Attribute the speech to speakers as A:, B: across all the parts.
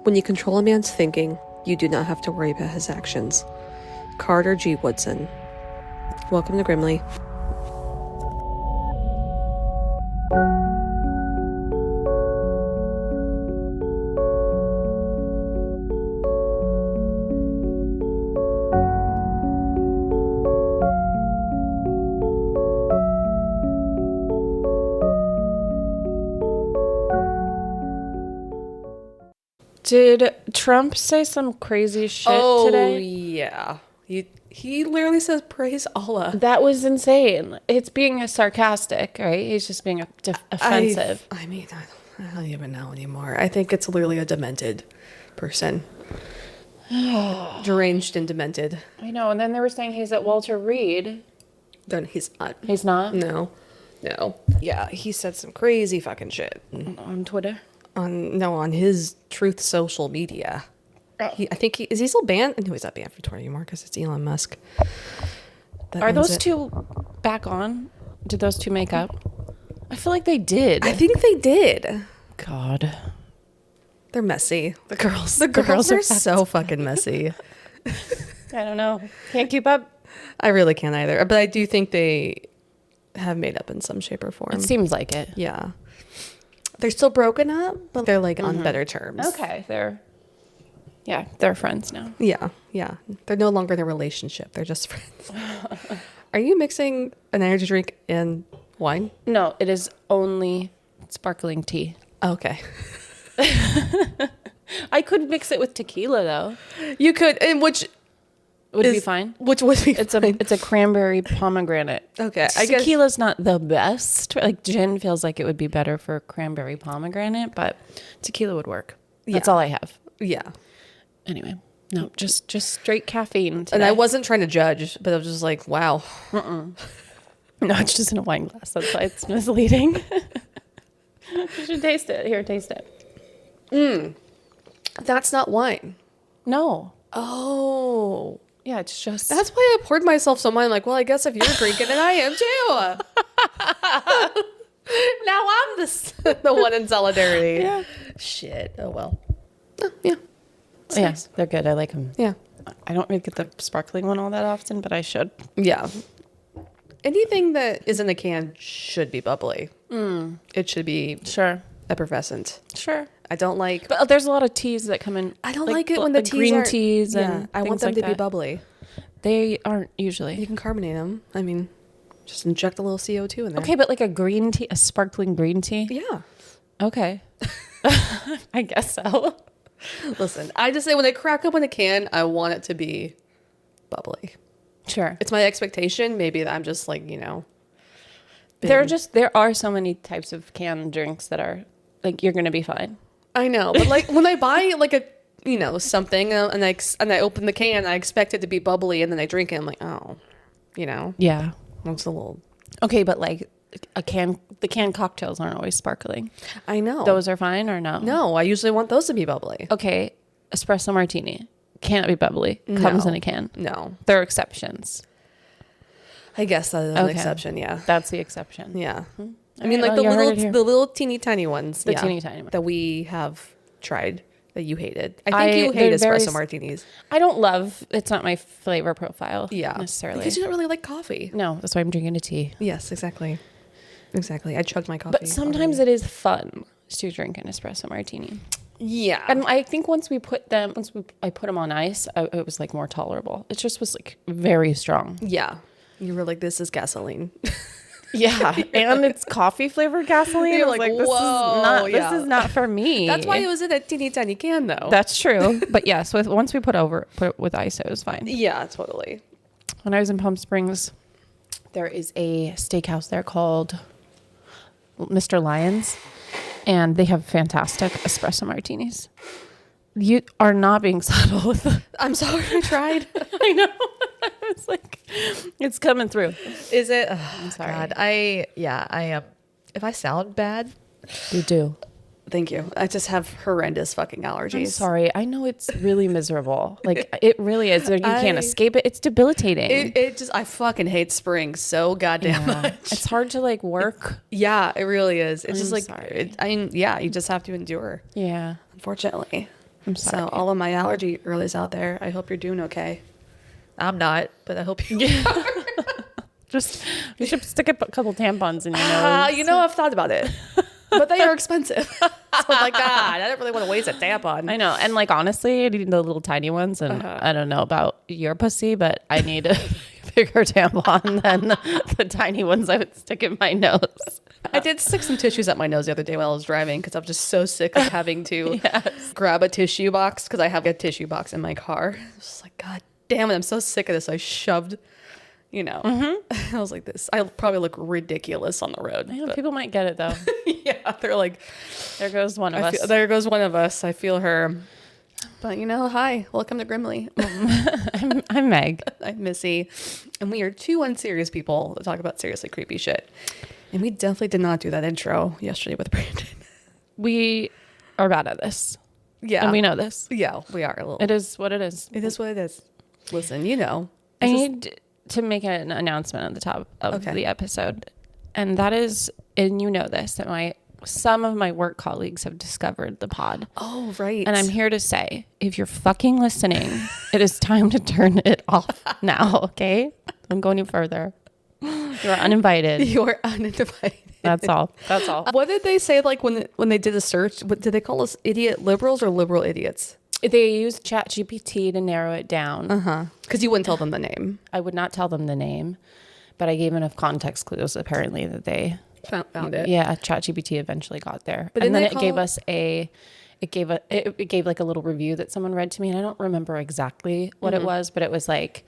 A: When you control a man's thinking, you do not have to worry about his actions. Carter G. Woodson. Welcome to Grimly.
B: Did Trump say some crazy shit today?
A: Oh, yeah. He literally says, praise Allah.
B: That was insane. It's being sarcastic, right? He's just being offensive.
A: I don't even know anymore. I think it's literally a demented person. Deranged and demented.
B: I know. And then they were saying he's at Walter Reed.
A: Then he's not.
B: He's not?
A: No. Yeah, he said some crazy fucking shit.
B: On Twitter?
A: On his Truth social media.
B: Oh.
A: Is he still banned? No, he's not banned from Twitter anymore because it's Elon Musk.
B: Are those two back on? Did those two make up? I feel like they did.
A: I think they did.
B: God.
A: They're messy.
B: The girls
A: are so fucking messy.
B: I don't know. Can't keep up.
A: I really can't either. But I do think they have made up in some shape or form.
B: It seems like it.
A: Yeah. They're still broken up, but they're like on better terms.
B: Okay. They're friends now.
A: Yeah. They're no longer in a relationship. They're just friends. Are you mixing an energy drink and wine?
B: No, it is only sparkling tea.
A: Okay.
B: I could mix it with tequila though.
A: You could, and which
B: would be fine.
A: Which would be
B: it's
A: fine.
B: It's a cranberry pomegranate.
A: Okay.
B: Tequila's not the best. Like gin feels like it would be better for cranberry pomegranate, but tequila would work. That's all I have.
A: Yeah.
B: Anyway, no, just straight caffeine today.
A: And I wasn't trying to judge, but I was just like, wow.
B: No, it's just in a wine glass. That's why it's misleading. You should taste it. Here, taste it.
A: That's not wine.
B: No.
A: Oh.
B: Yeah, it's just...
A: That's why I poured myself some wine. Like, well, I guess if you're drinking it, I am too. Now I'm the one in solidarity.
B: Yeah.
A: Shit. Oh, well. Oh, yeah.
B: Yes, nice. They're good. I like them.
A: Yeah.
B: I don't really get the sparkling one all that often, but I should.
A: Yeah. Anything that is in a can should be bubbly. It should be effervescent.
B: Sure.
A: I don't like...
B: But there's a lot of teas that come in...
A: I don't like it when the teas
B: green teas and
A: I want them to be bubbly.
B: They aren't usually.
A: You can carbonate them. I mean, just inject a little CO2 in there.
B: Okay, but like a green tea, a sparkling green tea?
A: Yeah.
B: Okay. I guess so.
A: Listen, I just say when I crack open a can, I want it to be bubbly.
B: Sure.
A: It's my expectation. Maybe that I'm just like,
B: there are so many types of canned drinks that are like, you're going to be fine.
A: I know. But like when I buy like a, something and I open the can, I expect it to be bubbly and then I drink it. I'm like, oh,
B: Yeah.
A: It's a little.
B: Okay. But like the canned cocktails aren't always sparkling.
A: I know.
B: Those are fine or no?
A: No, I usually want those to be bubbly.
B: Okay. Espresso martini can't be bubbly. Comes in a can.
A: No.
B: There are exceptions.
A: I guess that is an exception. Yeah.
B: That's the exception.
A: Yeah.
B: Mm-hmm.
A: I mean, like the little teeny tiny ones.
B: The teeny tiny ones
A: that we have tried that you hated. I think you hate espresso martinis.
B: I don't love. It's not my flavor profile. Necessarily
A: because you don't really like coffee.
B: No, that's why I'm drinking a tea.
A: Yes, exactly. I chugged my coffee.
B: But sometimes it is fun to drink an espresso martini.
A: Yeah,
B: and I think once I put them on ice, it was like more tolerable. It just was like very strong.
A: Yeah, you were like, this is gasoline.
B: Yeah, and it's coffee flavored gasoline.
A: You're like, whoa,
B: this is not for me.
A: That's why it was in a teeny tiny can, though.
B: That's true. But yes, once we put it with ice, it was fine.
A: Yeah, totally.
B: When I was in Palm Springs, there is a steakhouse there called Mr. Lyons, and they have fantastic espresso martinis. You are not being subtle with them.
A: I'm sorry, I tried.
B: I know. It's like, it's coming through.
A: Is it?
B: I'm sorry.
A: God, if I sound bad,
B: you do.
A: Thank you. I just have horrendous fucking allergies.
B: I'm sorry. I know it's really miserable. Like it really is. You can't escape it. It's debilitating.
A: I fucking hate spring so goddamn much.
B: It's hard to like work.
A: It really is. It's just like,
B: sorry.
A: you just have to endure.
B: Yeah.
A: Unfortunately.
B: I'm sorry.
A: So all of my allergy girlies out there, I hope you're doing okay. I'm not, but I hope you are.
B: We should stick a couple tampons in your nose.
A: You know, I've thought about it, but they are expensive. So I'm like, God, I don't really want to waste a tampon.
B: I know. And like, honestly, I need the little tiny ones. And I don't know about your pussy, but I need a bigger tampon than the tiny ones I would stick in my nose.
A: I did stick some tissues up my nose the other day while I was driving because I'm just so sick of having to grab a tissue box because I have a tissue box in my car. I was just like, God damn it, I'm so sick of this. I shoved, you know, I was like this. I probably look ridiculous on the road.
B: I know, people might get it though.
A: Yeah, they're like,
B: there goes one of us.
A: There goes one of us. I feel her. But you know, hi, welcome to Grimly.
B: I'm Meg.
A: I'm Missy. And we are two unserious people that talk about seriously creepy shit. And we definitely did not do that intro yesterday with Brandon.
B: We are bad at this.
A: Yeah.
B: And we know this.
A: Yeah, we are a little.
B: It is what it is.
A: It is what it is. Listen, you know.
B: I need to make an announcement at the top of the episode. And that is, and you know this, that some of my work colleagues have discovered the pod.
A: Oh, right.
B: And I'm here to say, if you're fucking listening, it is time to turn it off now, okay? Don't go any further. You're uninvited.
A: You're uninvited.
B: That's all. That's all.
A: What did they say, like, when they did a search? What, did they call us idiot liberals or liberal idiots?
B: They used ChatGPT to narrow it down.
A: Because you wouldn't tell them the name.
B: I would not tell them the name, but I gave enough context clues, apparently, that they...
A: Found it.
B: Yeah, ChatGPT eventually got there.
A: But
B: and then it gave us it gave like a little review that someone read to me, and I don't remember exactly what it was, but it was like,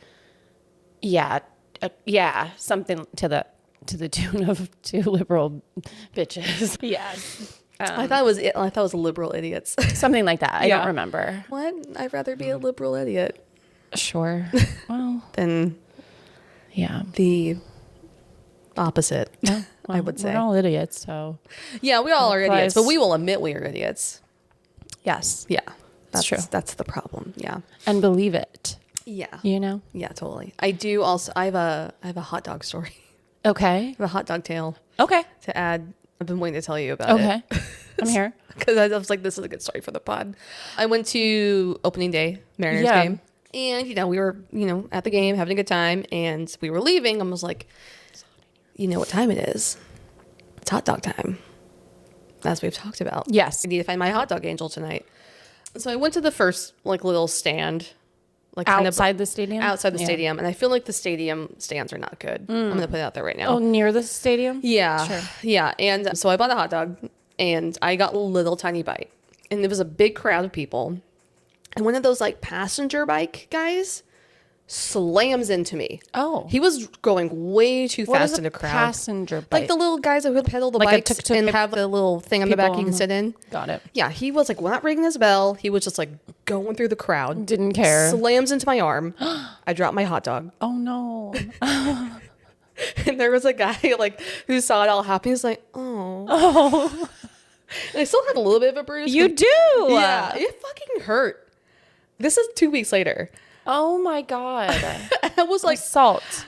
B: something to the tune of two liberal bitches. Yeah.
A: I thought it was liberal idiots.
B: Something like that. I don't remember.
A: What? I'd rather be a liberal idiot.
B: Sure. Well,
A: than the opposite.
B: Yeah, well,
A: I would say.
B: We're all idiots, so.
A: Yeah, we all are idiots, but we will admit we are idiots.
B: Yes.
A: Yeah.
B: That's true.
A: That's the problem. Yeah.
B: And believe it.
A: Yeah.
B: You know?
A: Yeah, totally. I do also, I have a hot dog story.
B: Okay.
A: I have a hot dog tale.
B: Okay.
A: To add. I've been waiting to tell you about it.
B: Okay. I'm here.
A: Because I was like, this is a good story for the pod. I went to opening day, Mariners game. And, we were, at the game having a good time. And we were leaving. I was like, you know what time it is? It's hot dog time. As we've talked about.
B: Yes.
A: I need to find my hot dog angel tonight. So I went to the first little stand.
B: Outside the stadium?
A: Outside the stadium. And I feel like the stadium stands are not good. I'm going to put it out there right now.
B: Oh, near the stadium?
A: Yeah.
B: Sure.
A: Yeah. And so I bought a hot dog and I got a little tiny bite. And there was a big crowd of people. And one of those passenger bike guys slams into me.
B: Oh.
A: He was going way too fast in the crowd.
B: Passenger bike?
A: Like the little guys that would pedal the bikes and have the little thing on the back you can sit in.
B: Got it.
A: Yeah, he was not ringing his bell. He was just going through the crowd.
B: Didn't care.
A: Slams into my arm. I dropped my hot dog.
B: Oh no.
A: And there was a guy who saw it all happen. He's like, oh. And I still have a little bit of a bruise.
B: You do?
A: Yeah, it fucking hurt. This is 2 weeks later.
B: Oh my God.
A: I was like,
B: salt.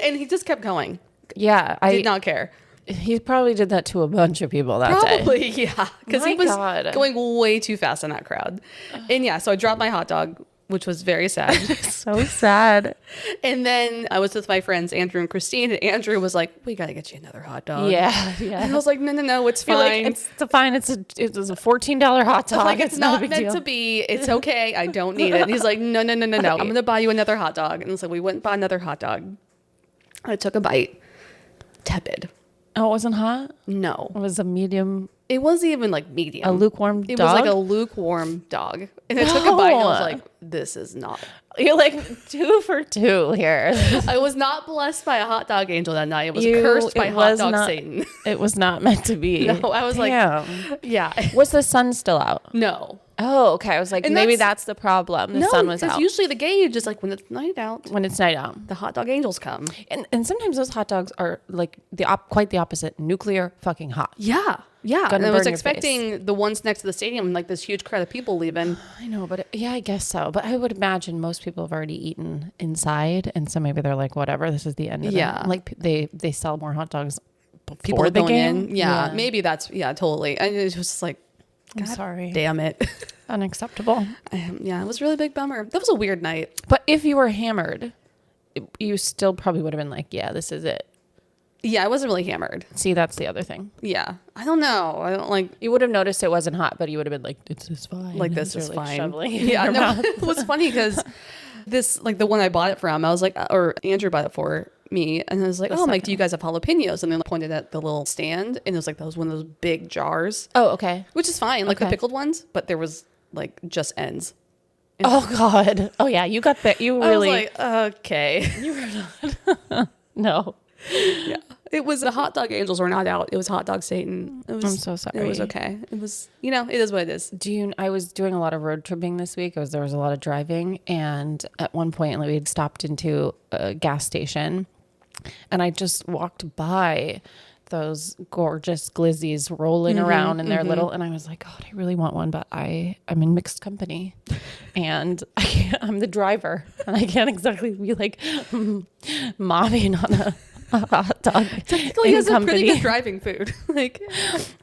A: And he just kept going.
B: Yeah.
A: I did not care.
B: He probably did that to a bunch of people that day.
A: Probably, yeah. Because he was going way too fast in that crowd. And yeah, so I dropped my hot dog, which was very sad.
B: So sad.
A: And then I was with my friends, Andrew and Christine. And Andrew was like, we got to get you another hot dog.
B: Yeah.
A: And I was like, no, it's fine.
B: It's fine. It was a $14 hot dog.
A: It's not meant to be. It's okay. I don't need it. And he's like, no. I'm going to buy you another hot dog. And so we went and bought another hot dog. I took a bite. Tepid.
B: Oh, it wasn't hot?
A: No.
B: It was a medium.
A: It wasn't even medium.
B: A lukewarm dog?
A: It was like a lukewarm dog. And I took a bite and I was like, this is not.
B: You're 2 for 2 here.
A: I was not blessed by a hot dog angel that night. It was cursed by hot dog Satan.
B: It was not meant to be.
A: No, I was yeah.
B: Was the sun still out?
A: No.
B: Oh, okay. I was like, maybe that's the problem. The sun was out.
A: Usually the gauge is when it's night out.
B: When it's night out.
A: The hot dog angels come.
B: And sometimes those hot dogs are quite the opposite. Nuclear fucking hot.
A: Yeah. Yeah.
B: And
A: I was expecting the ones next to the stadium, this huge crowd of people leaving.
B: I know, but I guess so. But I would imagine most people have already eaten inside. And so maybe they're like, whatever, this is the end of it. They sell more hot dogs before
A: people
B: the
A: going
B: game.
A: in. Yeah. Maybe that's, totally. And it was just
B: I'm sorry.
A: Damn it.
B: Unacceptable.
A: Yeah, it was a really big bummer. That was a weird night.
B: But if you were hammered, you still probably would have been like, yeah, this is it.
A: Yeah, I wasn't really hammered.
B: See, that's the other thing.
A: Yeah. I don't know. I don't like...
B: You would have noticed it wasn't hot, but you would have been like, this is fine.
A: Like, this is fine.
B: Shoveling
A: Yeah, no, it was funny because this, like the one I bought it from, I was like, or Andrew bought it for me. And I was like, I'm like, do you guys have jalapenos? And then pointed at the little stand. And it was like, that was one of those big jars.
B: Oh, okay.
A: Which is fine. Like the pickled ones. But there was like just ends.
B: And oh, God. Oh, yeah. You got that. You really...
A: I was like, okay.
B: You were not. No.
A: Yeah. It was the hot dog angels were not out. It was hot dog Satan. It was,
B: I'm so sorry.
A: It was okay. It was, you know, it is what it is.
B: I was doing a lot of road tripping this week. There was a lot of driving. And at one point, we had stopped into a gas station. And I just walked by those gorgeous glizzies rolling around in their little, and I was like, God, I really want one, but I'm in mixed company and I'm the driver and I can't exactly be like mobbing on a hot dog.
A: Technically, he has a pretty good driving food. Like,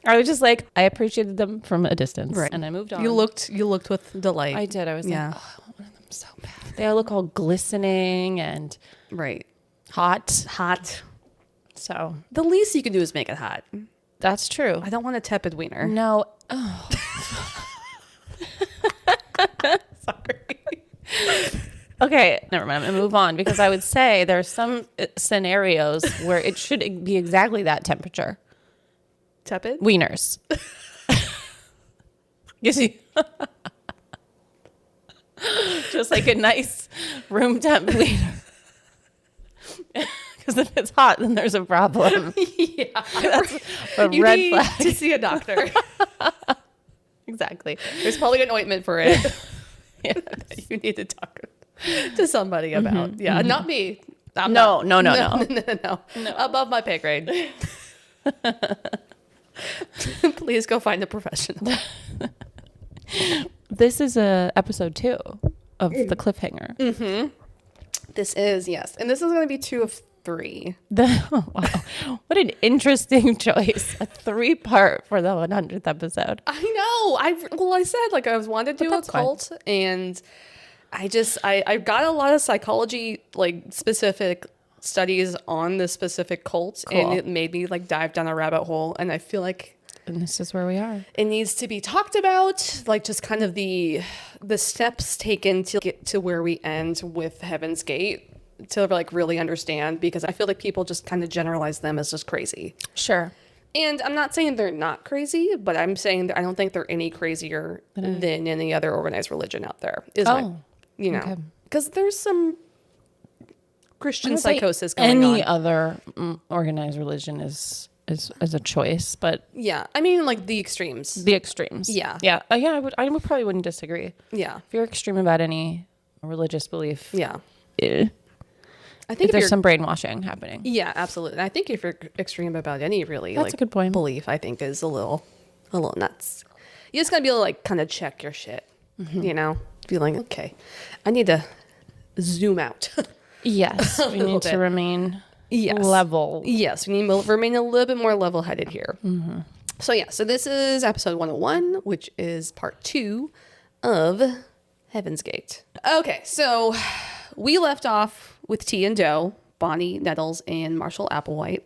B: I was just like, I appreciated them from a distance,
A: right?
B: And I moved on.
A: You looked with delight.
B: I did. I was like, oh, I wanted them so bad. They all look all glistening and hot. So
A: the least you can do is make it hot.
B: That's true.
A: I don't want a tepid wiener.
B: No. Oh. Sorry. Okay, never mind. I'm going to move on because I would say there are some scenarios where it should be exactly that temperature.
A: Tepid?
B: Wieners. You see? Just like a nice room temp wiener. Because if it's hot, then there's a problem.
A: Yeah.
B: That's a red flag.
A: To see a doctor. Exactly. There's probably an ointment for it. Yeah. That you need to talk to somebody about. Yeah, not me.
B: No.
A: Above my pay grade. Please go find a professional.
B: This is episode 2 of the cliffhanger.
A: Mm-hmm. This is, yes. And this is going to be 2 of 3.
B: Wow. What an interesting choice. A 3-part for the 100th episode.
A: I know. I said, like, I was wanted to do a cult, and I got a lot of psychology, like, specific studies on the specific cult, and it made me, like, dive down a rabbit hole, and I feel like...
B: And this is where we are.
A: It needs to be talked about, like, just kind of the steps taken to get to where we end with Heaven's Gate, to like really understand, because I feel like people just kind of generalize them as just crazy.
B: Sure.
A: And I'm not saying they're not crazy, but I'm saying that I don't think they're any crazier than any other organized religion out there. Because there's some Christian psychosis going on.
B: Any other organized religion is a choice, but
A: yeah, I mean, like the extremes.
B: Yeah. I probably wouldn't disagree.
A: Yeah,
B: if you're extreme about any religious belief,
A: yeah.
B: I think there's some brainwashing happening.
A: Yeah, absolutely. I think if you're extreme about any really
B: that's a good point.
A: Belief, I think is a little nuts. You just gotta be able to like kind of check your shit. Mm-hmm. You know, feeling okay. I need to zoom out.
B: Yes, we need to remain level.
A: Yes, we need to remain a little bit more level-headed here. Mm-hmm. So this is episode 101, which is part 2 of Heaven's Gate. Okay, so we left off with T and Doe, Bonnie, Nettles, and Marshall Applewhite.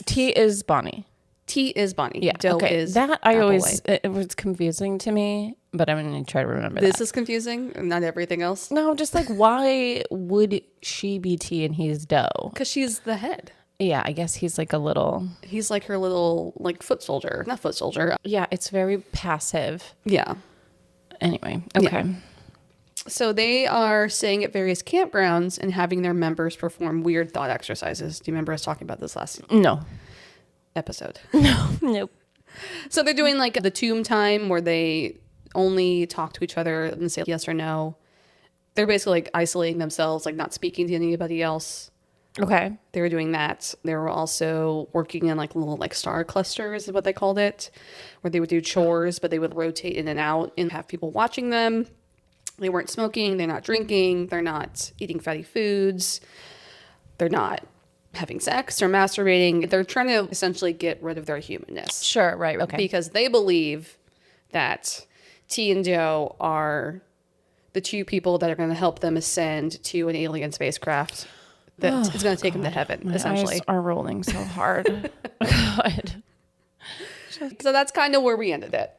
B: T is Bonnie.
A: Yeah. Doe is
B: that I always it was confusing to me, but I'm going to try to remember
A: this is confusing, not everything else.
B: No, just like why would she be T and he's Doe?
A: Because she's the head.
B: Yeah, I guess he's like her
A: little like foot soldier. Not foot soldier.
B: Yeah, it's very passive.
A: Yeah.
B: Anyway, okay.
A: Yeah. So they are staying at various campgrounds and having their members perform weird thought exercises. Do you remember us talking about this last episode?
B: No. Nope.
A: So they're doing like the tomb time where they only talk to each other and say yes or no. They're basically like isolating themselves, like not speaking to anybody else.
B: Okay.
A: They were doing that. They were also working in like little like star clusters is what they called it, where they would do chores, but they would rotate in and out and have people watching them. They weren't smoking. They're not drinking. They're not eating fatty foods. They're not having sex or masturbating. They're trying to essentially get rid of their humanness.
B: Sure, right. Okay.
A: Because they believe that T and Joe are the two people that are going to help them ascend to an alien spacecraft that is going to take them to heaven,
B: My
A: essentially.
B: eyes are rolling so hard. God.
A: So that's kind of where we ended it.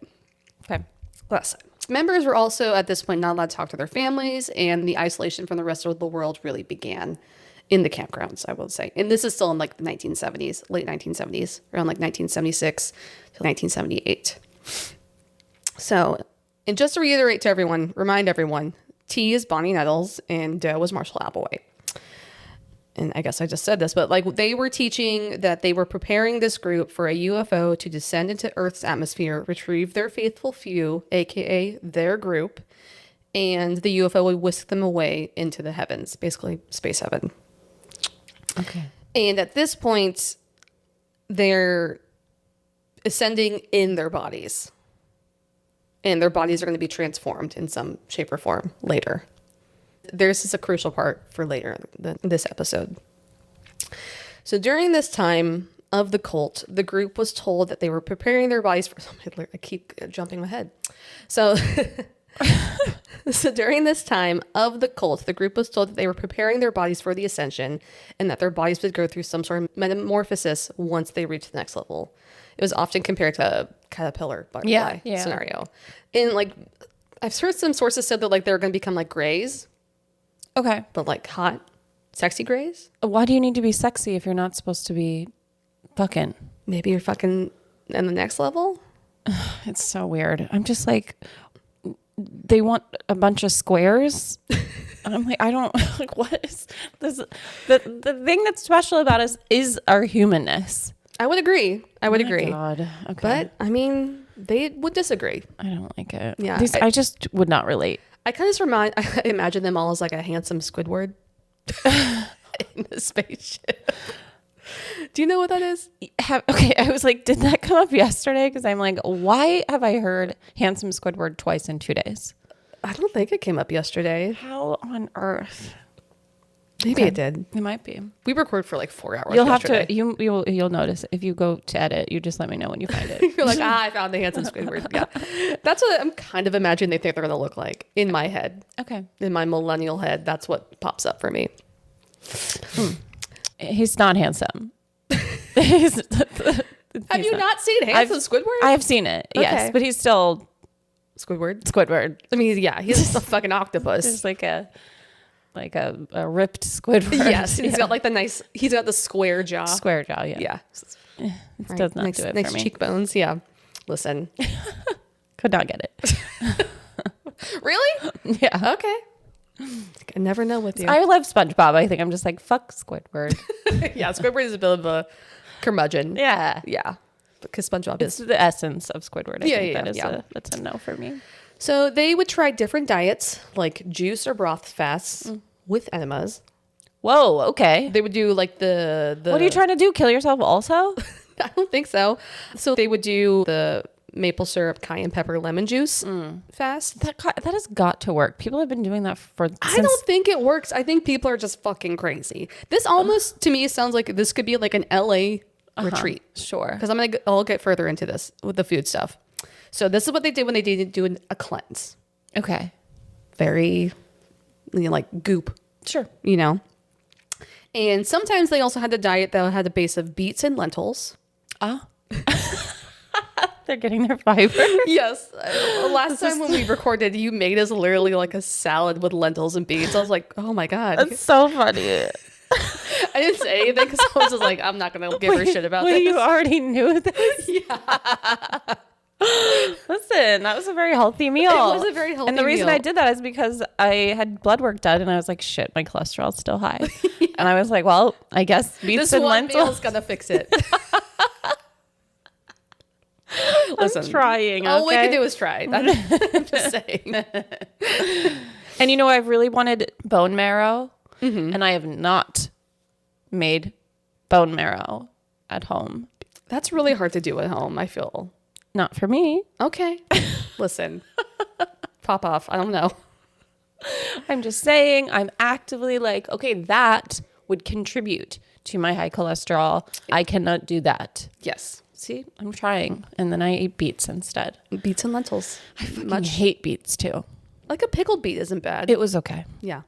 B: Okay.
A: Last time. Members were also, at this point, not allowed to talk to their families, and the isolation from the rest of the world really began in the campgrounds, I will say. And this is still in like the 1970s, late 1970s, around like 1976 to 1978. So, and just to reiterate to everyone, remind everyone, T is Bonnie Nettles and Doe was Marshall Applewhite. And I guess I just said this, but like they were teaching that they were preparing this group for a UFO to descend into Earth's atmosphere, retrieve their faithful few, aka their group, and the UFO would whisk them away into the heavens, basically space heaven.
B: Okay.
A: And at this point, they're ascending in their bodies. And their bodies are going to be transformed in some shape or form later. This is a crucial part for later this episode. So during this time of the cult, the group was told that they were preparing their bodies for... I keep jumping ahead. So during this time of the cult, the group was told that they were preparing their bodies for the ascension and that their bodies would go through some sort of metamorphosis once they reached the next level. It was often compared to a caterpillar butterfly scenario. And like, I've heard some sources said that like they're going to become like grays.
B: Okay.
A: But like hot, sexy grays?
B: Why do you need to be sexy if you're not supposed to be fucking?
A: Maybe you're fucking in the next level?
B: It's so weird. I'm just like, they want a bunch of squares. And I'm like, I don't, like, what is this? The thing that's special about us is our humanness.
A: I would agree. I would agree.
B: God. Okay.
A: But, I mean, they would disagree.
B: I don't like it.
A: Yeah.
B: I just would not relate.
A: I kind of I imagine them all as like a handsome Squidward in the spaceship. Do you know what that is?
B: Okay, I was like, did that come up yesterday? Because I'm like, why have I heard handsome Squidward twice in 2 days?
A: I don't think it came up yesterday.
B: How on earth?
A: Maybe it did.
B: It might be.
A: We record for like 4 hours.
B: You'll
A: yesterday.
B: have to. You'll notice if you go to edit. You just let me know when you find it.
A: You're like, I found the handsome Squidward. Yeah, that's what I'm kind of imagining they think they're gonna look like in my head.
B: Okay.
A: In my millennial head, that's what pops up for me.
B: He's not handsome.
A: Have you not seen handsome Squidward?
B: I have seen it.
A: Okay.
B: Yes, but he's still
A: Squidward. I mean, yeah, he's just a fucking octopus.
B: Just like a ripped Squidward.
A: Yes, he's got like he's got the square jaw.
B: Square jaw, yeah.
A: Yeah.
B: It does not do it
A: nice
B: for me.
A: cheekbones, yeah. Listen.
B: Could not get it.
A: Really?
B: Yeah.
A: Okay. I never know with you.
B: I love SpongeBob. I think I'm just like, fuck Squidward.
A: Yeah, Squidward is a bit of a curmudgeon.
B: Yeah.
A: Yeah. Because SpongeBob
B: It's the essence of Squidward. I think that's a no for me.
A: So they would try different diets, like juice or broth fasts with enemas.
B: Whoa, okay.
A: They would do like the
B: What are you trying to do? Kill yourself also?
A: I don't think so. So they would do the maple syrup, cayenne pepper, lemon juice fast.
B: That has got to work. People have been doing that
A: I don't think it works. I think people are just fucking crazy. This almost, to me, sounds like this could be like an LA retreat.
B: Sure.
A: Because I'll get further into this with the food stuff. So this is what they did when they did do a cleanse.
B: Okay.
A: Very, like goop.
B: Sure.
A: And sometimes they also had a diet that had a base of beets and lentils.
B: They're getting their fiber.
A: Yes. Last time when we recorded, you made us literally like a salad with lentils and beets. I was like, oh my God.
B: That's so funny.
A: I didn't say anything because I was just like, I'm not going to give her shit about this.
B: You already knew this?
A: Yeah.
B: Listen, that was a very healthy meal.
A: It was a very healthy meal.
B: And the reason I did that is because I had blood work done and I was like, shit, my cholesterol's still high. Yeah. And I was like, well, I guess beets and lentils.
A: This one meal's going to fix it. Listen,
B: I'm trying.
A: All we can do is try. I'm just saying.
B: And I've really wanted bone marrow, and I have not made bone marrow at home.
A: That's really hard to do at home, I feel.
B: Not for me.
A: Okay. Listen, pop off. I don't know.
B: I'm just saying, I'm actively like, okay, that would contribute to my high cholesterol. I cannot do that.
A: Yes.
B: See, I'm trying. And then I ate beets instead.
A: Beets and lentils.
B: I fucking hate beets too.
A: Like a pickled beet isn't bad.
B: It was okay.
A: Yeah.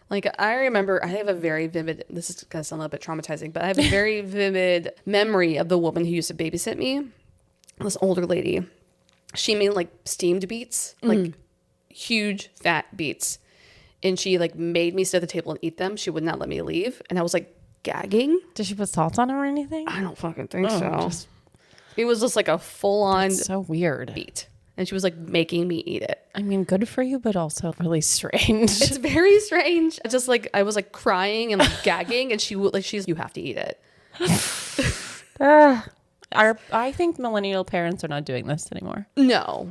A: Like I remember, I have a very vivid, this is going to sound a little bit traumatizing, but I have a very vivid memory of the woman who used to babysit me. This older lady. She made like steamed beets, like huge fat beets. And she like made me sit at the table and eat them. She would not let me leave. And I was like gagging.
B: Did she put salt on them or anything?
A: I don't fucking think so. It was just like a full on
B: so weird
A: beet. And she was like making me eat it.
B: I mean, good for you, but also really strange.
A: It's very strange. Just like I was like crying and like gagging, and she would like you have to eat it.
B: I think millennial parents are not doing this anymore.
A: No,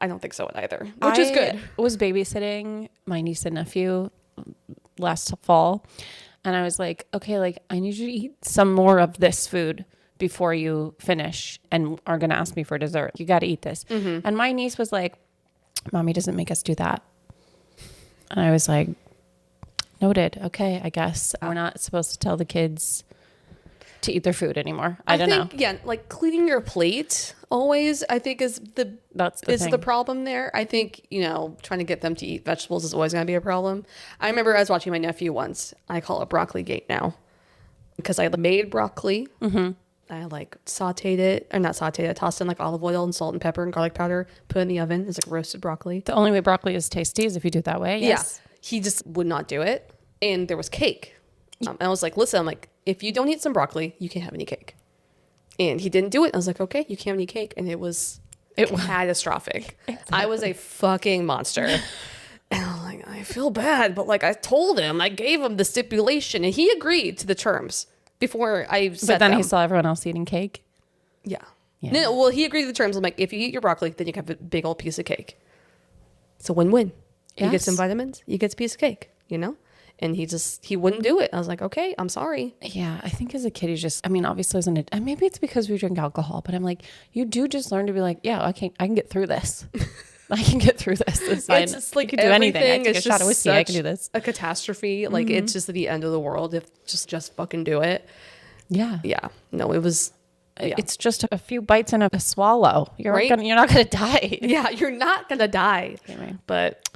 A: I don't think so either. Which is good.
B: I was babysitting my niece and nephew last fall, and I was like, okay, like I need you to eat some more of this food before you finish and are going to ask me for dessert. You got to eat this. Mm-hmm. And my niece was like, Mommy doesn't make us do that. And I was like, noted. Okay, I guess we're not supposed to tell the kids to eat their food anymore. I don't know.
A: Yeah, like cleaning your plate always, I think is the problem there. I think, trying to get them to eat vegetables is always going to be a problem. I remember I was watching my nephew once. I call it broccoli gate now because I made broccoli. Mm-hmm. I like sauteed it, or not sauteed it, I tossed in like olive oil and salt and pepper and garlic powder, put it in the oven. It's like roasted broccoli.
B: The only way broccoli is tasty is if you do it that way. Yes.
A: Yeah. He just would not do it. And there was cake. And I was like, listen, I'm like, if you don't eat some broccoli, you can't have any cake. And he didn't do it. I was like, okay, you can't have any cake. And it was catastrophic. I was a fucking monster. And I'm like, I feel bad. But like I told him, I gave him the stipulation and he agreed to the terms before I said
B: But then he saw everyone else eating cake.
A: Yeah. No, well, he agreed to the terms. I'm like, if you eat your broccoli, then you can have a big old piece of cake. It's a win-win. Yes. You get some vitamins, you get a piece of cake, And he wouldn't do it. I was like, okay, I'm sorry.
B: Yeah, I think as a kid, obviously and maybe it's because we drink alcohol, but I'm like, you do just learn to be like, yeah, I can get through this. I can get through this. It's fine.
A: It's just like
B: I can do anything. I take a shot of whiskey. I can do this.
A: A catastrophe. Like it's just the end of the world if just fucking do it.
B: Yeah.
A: Yeah. No, it was. Yeah.
B: It's just a few bites and a swallow. You're not gonna die.
A: Yeah, you're not gonna die. Anyway. But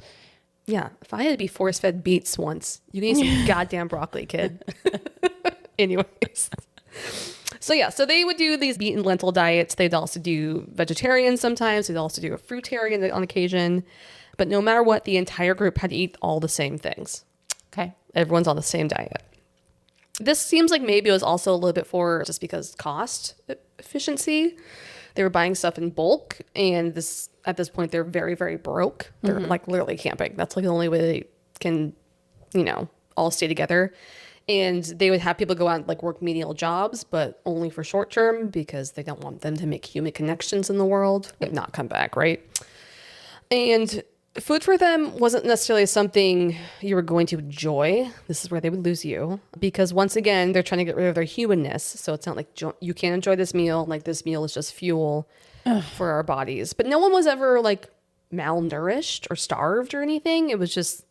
A: yeah, if I had to be force fed beets once, you can eat some goddamn broccoli, kid. Anyways. So they would do these beet and lentil diets. They'd also do vegetarian sometimes. They'd also do a fruitarian on occasion. But no matter what, the entire group had to eat all the same things.
B: Okay.
A: Everyone's on the same diet. This seems like maybe it was also a little bit for just because cost efficiency. They were buying stuff in bulk. And at this point, they're very, very broke. They're like literally camping. That's like the only way they can, all stay together. And they would have people go out and like work menial jobs, but only for short term because they don't want them to make human connections in the world and not come back, right? And food for them wasn't necessarily something you were going to enjoy. This is where they would lose you because once again, they're trying to get rid of their humanness. So it's not like you can't enjoy this meal. Like this meal is just fuel for our bodies. But no one was ever like malnourished or starved or anything. It was just,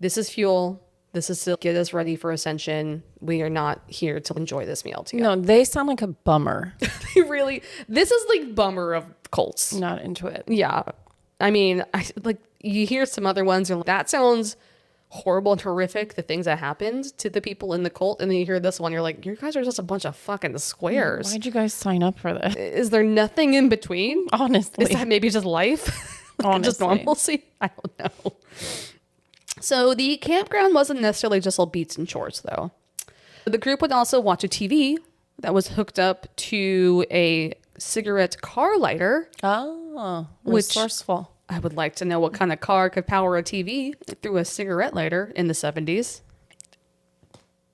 A: this is fuel. This is to get us ready for ascension. We are not here to enjoy this meal together.
B: No, they sound like a bummer.
A: This is like bummer of cults.
B: Not into it.
A: Yeah. I mean, you hear some other ones, and that sounds horrible and horrific, the things that happened to the people in the cult. And then you hear this one, you're like, you guys are just a bunch of fucking squares.
B: Why'd you guys sign up for this?
A: Is there nothing in between?
B: Honestly.
A: Is that maybe just life?
B: Honestly.
A: Just normalcy? I don't know. So the campground wasn't necessarily just all beats and chores, though. The group would also watch a TV that was hooked up to a cigarette car lighter.
B: Oh, resourceful.
A: I would like to know what kind of car could power a TV through a cigarette lighter in the 70s.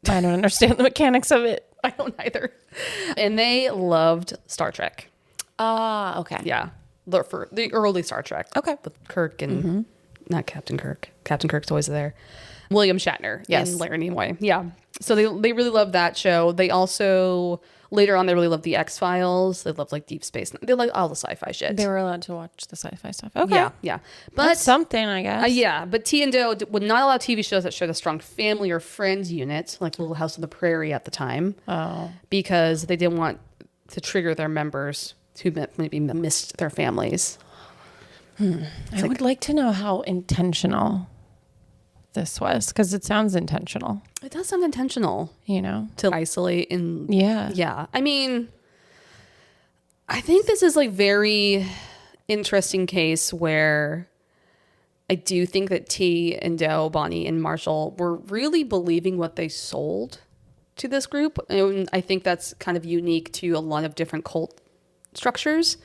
B: I don't understand the mechanics of it.
A: I don't either. And they loved Star Trek.
B: Okay.
A: Yeah. For the early Star Trek.
B: Okay.
A: With Kirk and... Not Captain Kirk. Captain Kirk's always there. William Shatner.
B: Yes.
A: And Larry Nimoy. Yeah. So they really loved that show. They also, later on, they really loved the X-Files. They loved like Deep Space. They liked all the sci-fi shit.
B: They were allowed to watch the sci-fi stuff. Okay.
A: Yeah. But
B: that's something, I guess.
A: Yeah. But T and Doe would not allow TV shows that showed a strong family or friends unit, like Little House on the Prairie at the time.
B: Oh.
A: Because they didn't want to trigger their members who maybe missed their families.
B: I would like to know how intentional this was, because it sounds intentional.
A: It does sound intentional, to isolate and yeah. I mean, I think this is like very interesting case where I do think that T and Doe, Bonnie and Marshall were really believing what they sold to this group. And I think that's kind of unique to a lot of different cult structures,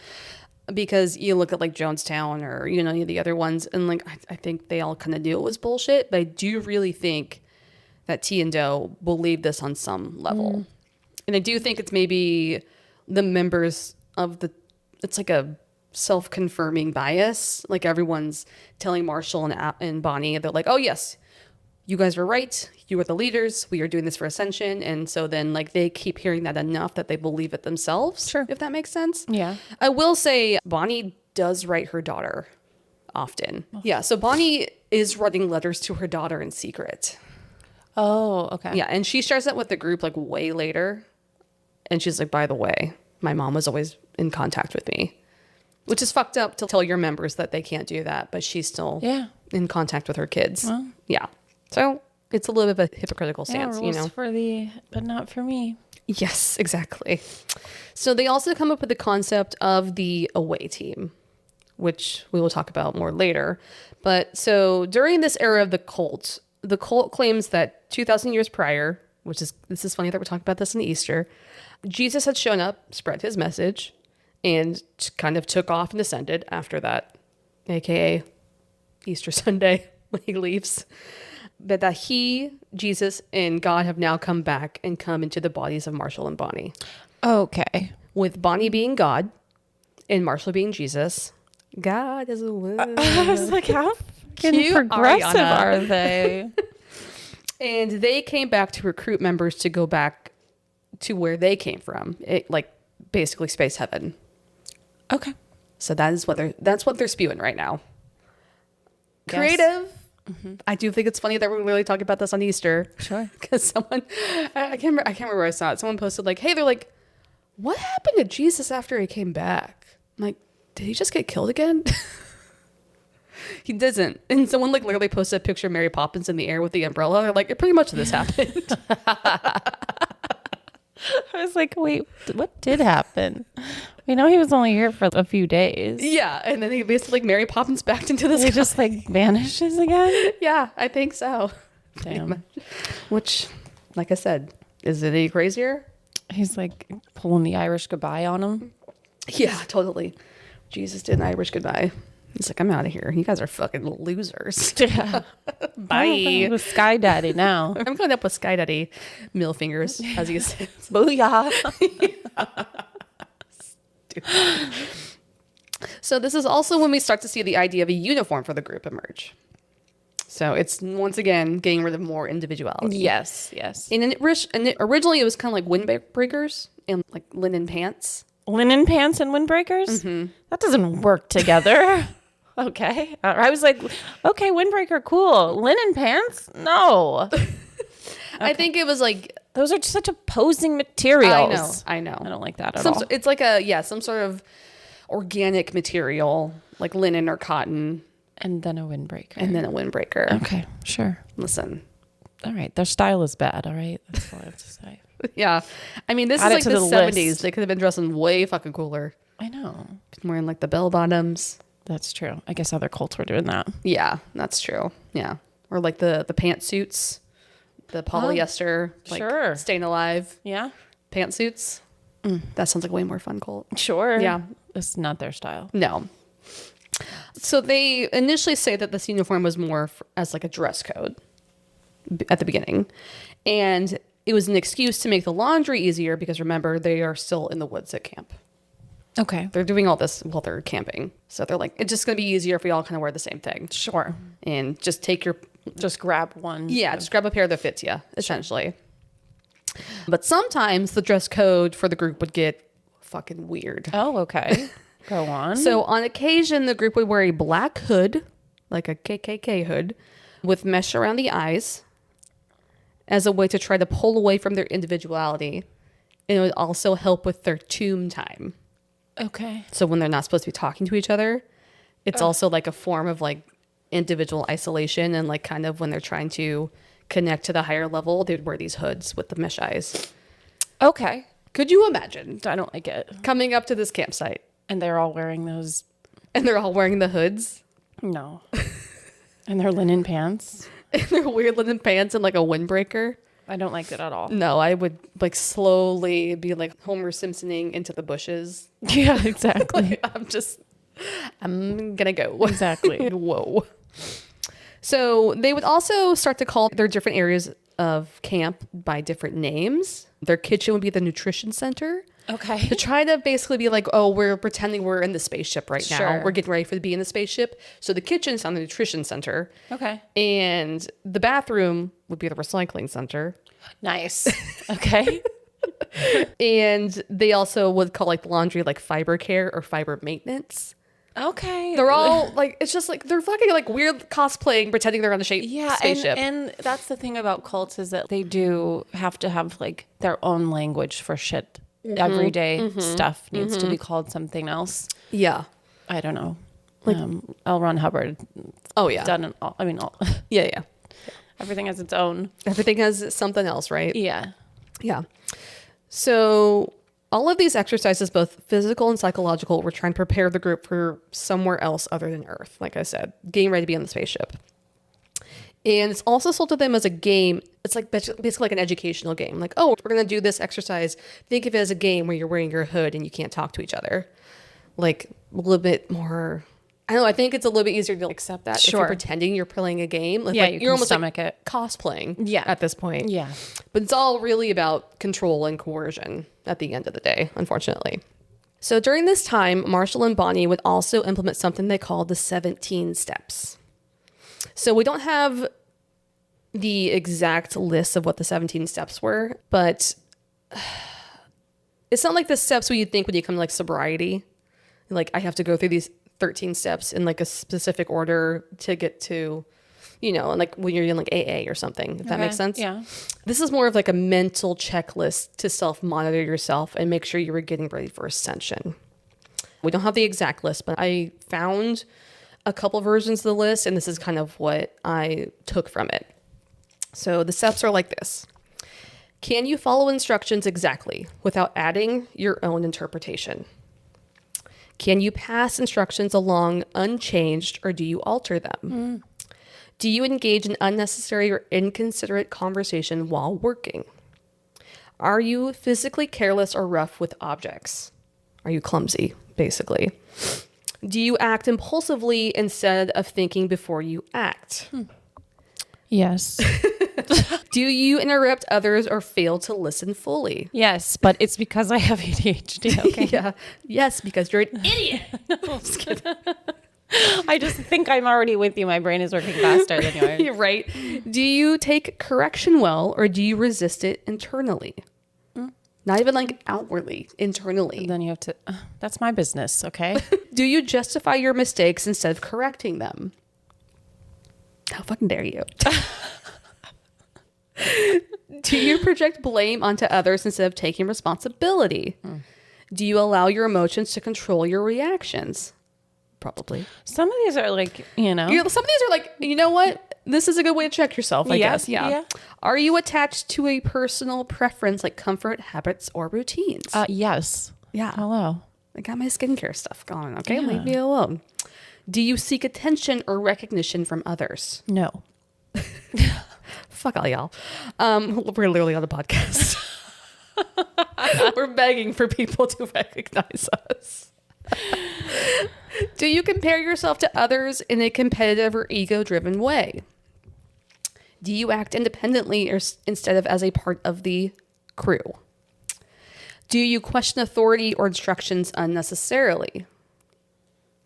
A: because you look at like Jonestown or, any of the other ones, and like, I think they all kind of knew it was bullshit, but I do really think that T and Doe believe this on some level. And I do think it's maybe the members of it's like a self-confirming bias. Like everyone's telling Marshall and Bonnie, they're like, oh yes, you guys were right. You are the leaders. We are doing this for Ascension. And so then like they keep hearing that enough that they believe it themselves.
B: Sure.
A: If that makes sense.
B: Yeah.
A: I will say Bonnie does write her daughter often. Oh. Yeah. So Bonnie is writing letters to her daughter in secret.
B: Oh, okay.
A: Yeah. And she shares that with the group like way later. And she's like, by the way, my mom was always in contact with me. Which is fucked up to tell your members that they can't do that, but she's still in contact with her kids. Well, yeah. So it's a little bit of a hypocritical stance,
B: rules for but not for me.
A: Yes, exactly. So they also come up with the concept of the away team, which we will talk about more later. But so during this era of the cult claims that 2,000 years prior, this is funny that we're talking about this in Easter, Jesus had shown up, spread his message, and kind of took off and ascended after that, aka Easter Sunday when he leaves. But that he, Jesus, and God have now come back and come into the bodies of Marshall and Bonnie.
B: Okay.
A: With Bonnie being God and Marshall being Jesus. God is a woman.
B: I was like, how fucking progressive are they?
A: And they came back to recruit members to go back to where they came from. Like basically space heaven.
B: Okay.
A: So that's what they're spewing right now. Yes. Creative. Mm-hmm. I do think it's funny that we're really talking about this on Easter. Sure. Because someone, I can't remember where I saw it. Someone posted like, hey, they're like, what happened to Jesus after he came back? I'm like, did he just get killed again? He doesn't. And someone like literally posted a picture of Mary Poppins in the air with the umbrella. They're like, pretty much this happened.
B: I was like, wait, what did happen? We know he was only here for a few days.
A: Yeah, and then he basically like Mary Poppins backed into the sky.
B: He just like vanishes again?
A: Yeah, I think so.
B: Damn.
A: Which, like I said, is it any crazier?
B: He's like pulling the Irish goodbye on him.
A: Yeah, totally. Jesus did an Irish goodbye. He's like, I'm out of here. You guys are fucking losers. Yeah. Bye.
B: I'm with Sky Daddy now.
A: I'm going up with Sky Daddy middle fingers, as he says.
B: Booyah.
A: So this is also when we start to see the idea of a uniform for the group emerge. So it's once again getting rid of more individuality.
B: Yes.
A: And originally it was kind of like windbreakers and like linen pants.
B: Linen pants and windbreakers? Mm-hmm. That doesn't work together. Okay. I was like, okay, windbreaker, cool. Linen pants? No. Okay.
A: I think it was like...
B: Those are just such opposing materials.
A: I know.
B: I don't like that at all.
A: It's like some sort of organic material, like linen or cotton.
B: And then a windbreaker. Okay, sure.
A: Listen.
B: All right. Their style is bad, all right? That's all I have to say.
A: Yeah. I mean, this is like the 70s. List. They could have been dressing way fucking cooler.
B: I know.
A: Wearing like the bell bottoms.
B: That's true. I guess other cults were doing that.
A: Yeah, that's true. Yeah. Or like the pantsuits, the polyester, like staying alive.
B: Yeah.
A: Pantsuits. That sounds like a way more fun cult.
B: Sure.
A: Yeah.
B: It's not their style.
A: No. So they initially say that this uniform was more as like a dress code at the beginning. And it was an excuse to make the laundry easier because remember, they are still in the woods at camp.
B: Okay.
A: They're doing all this while they're camping. So they're like, it's just going to be easier if we all kind of wear the same thing.
B: Sure.
A: And just
B: just grab one.
A: Yeah, just grab a pair that fits you, essentially. Sure. But sometimes the dress code for the group would get fucking weird.
B: Oh, okay. Go on.
A: So on occasion, the group would wear a black hood, like a KKK hood, with mesh around the eyes as a way to try to pull away from their individuality And it would also help with their tomb time.
B: Okay.
A: So when they're not supposed to be talking to each other, it's also like a form of like individual isolation. And like kind of when they're trying to connect to the higher level, they'd wear these hoods with the mesh eyes.
B: Okay.
A: Could you imagine?
B: I don't like it.
A: Coming up to this campsite.
B: And they're all wearing those.
A: And they're all wearing the hoods.
B: No. And their linen pants.
A: And their weird linen pants and like a windbreaker.
B: I don't like it at all.
A: No, I would like slowly be like Homer Simpsoning into the bushes.
B: Yeah, exactly.
A: I'm gonna go.
B: Exactly.
A: Whoa. So they would also start to call their different areas of camp by different names. Their kitchen would be the nutrition center.
B: Okay.
A: To try to basically be like, oh, we're pretending we're in the spaceship right now.
B: Sure.
A: We're getting ready to be in the spaceship. So the kitchen's on the nutrition center.
B: Okay.
A: And the bathroom would be the recycling center.
B: Nice. Okay.
A: And they also would call like laundry like fiber care or fiber maintenance.
B: Okay.
A: They're all like, it's just like, they're fucking like weird cosplaying, pretending they're on the spaceship.
B: And that's the thing about cults is that they do have to have like their own language for shit. Everyday stuff needs to be called something else.
A: Yeah.
B: I don't know. Like L. Ron Hubbard.
A: Oh, yeah.
B: Done it all. I mean, all,
A: Yeah.
B: everything has its own.
A: Everything has something else, right?
B: Yeah.
A: Yeah. So all of these exercises, both physical and psychological, were trying to prepare the group for somewhere else other than Earth. Like I said, getting ready to be on the spaceship. And it's also sold to them as a game. It's like basically like an educational game. Like, oh, we're going to do this exercise. Think of it as a game where you're wearing your hood and you can't talk to each other. Like a little bit more, I don't know. I think it's a little bit easier to accept that if you're pretending you're playing a game. Like,
B: Yeah,
A: like,
B: you
A: you're
B: can
A: almost
B: stomach
A: like
B: it.
A: cosplaying
B: Yeah.
A: at this point.
B: Yeah.
A: But it's all really about control and coercion at the end of the day, unfortunately. So during this time, Marshall and Bonnie would also implement something they called the 17 steps. So we don't have the exact list of what the 17 steps were, but it's not like the steps you'd think when you come to like sobriety. Like I have to go through these 13 steps in like a specific order to get to, you know, and like when you're in like AA or something, if that makes sense.
B: Yeah.
A: This is more of like a mental checklist to self-monitor yourself and make sure you were getting ready for ascension. We don't have the exact list, but I found a couple versions of the list, and this is kind of what I took from it. So the steps are like this. Can you follow instructions exactly without adding your own interpretation? Can you pass instructions along unchanged, or do you alter them? Do you engage in unnecessary or inconsiderate conversation while working? Are you physically careless or rough with objects? Are you clumsy, basically? Do you act impulsively instead of thinking before you act?
B: Yes.
A: Do you interrupt others or fail to listen fully?
B: Yes, but it's because I have ADHD. Okay.
A: Yeah. Yes, because you're an idiot.
B: I'm just kidding. I just think I'm already with you. My brain is working faster than yours.
A: You're right. Do you take correction well, or do you resist it internally? Not even like outwardly, internally.
B: Then you have to, that's my business, okay?
A: Do you justify your mistakes instead of correcting them? How fucking dare you? Do you project blame onto others instead of taking responsibility? Do you allow your emotions to control your reactions? Probably.
B: Some of these are like, you know.
A: Some of these are like, you know what? This is a good way to check yourself, I guess. Yeah. Are you attached to a personal preference like comfort, habits, or routines?
B: Yes.
A: Yeah.
B: Hello.
A: I got my skincare stuff going, okay?
B: Yeah.
A: Leave me alone. Do you seek attention or recognition from others?
B: No.
A: Fuck all y'all. We're literally on the podcast. We're begging for people to recognize us. Do you compare yourself to others in a competitive or ego-driven way? Do you act independently or instead of as a part of the crew? Do you question authority or instructions unnecessarily?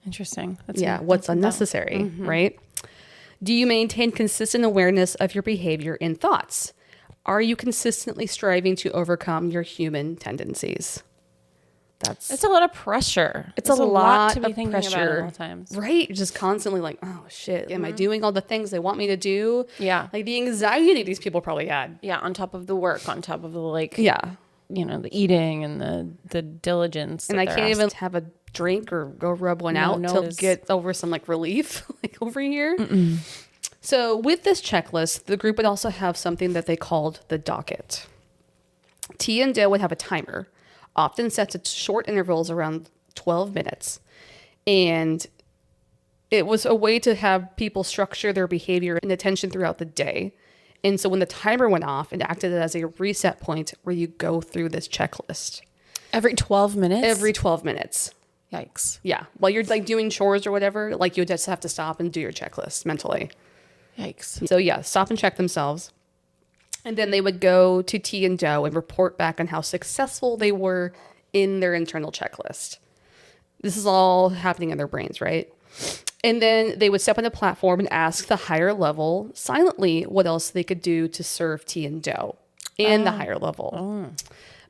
B: Interesting.
A: What's unnecessary, right? Do you maintain consistent awareness of your behavior and thoughts? Are you consistently striving to overcome your human tendencies?
B: It's a lot of pressure.
A: It's a lot
B: to be
A: of
B: thinking
A: pressure.
B: about at all times.
A: Right? You're just constantly like, oh shit, am I doing all the things they want me to do?
B: Yeah.
A: Like the anxiety these people probably had.
B: Yeah, on top of the work, on top of the like.
A: Yeah.
B: the eating and the diligence.
A: And I can't even have a drink or go rub one out to get over some like relief like over here. So with this checklist, the group would also have something that they called the docket. T and Doe would have a timer, often set to short intervals around 12 minutes. And it was a way to have people structure their behavior and attention throughout the day. And so when the timer went off, it acted as a reset point where you go through this checklist.
B: Every 12 minutes?
A: Every 12 minutes.
B: Yikes.
A: Yeah. While you're like doing chores or whatever, like you just have to stop and do your checklist mentally.
B: Yikes.
A: So yeah, stop and check themselves. And then they would go to T and Doe and report back on how successful they were in their internal checklist. This is all happening in their brains, right? And then they would step on a platform and ask the higher level silently what else they could do to serve T and Doe and the higher level.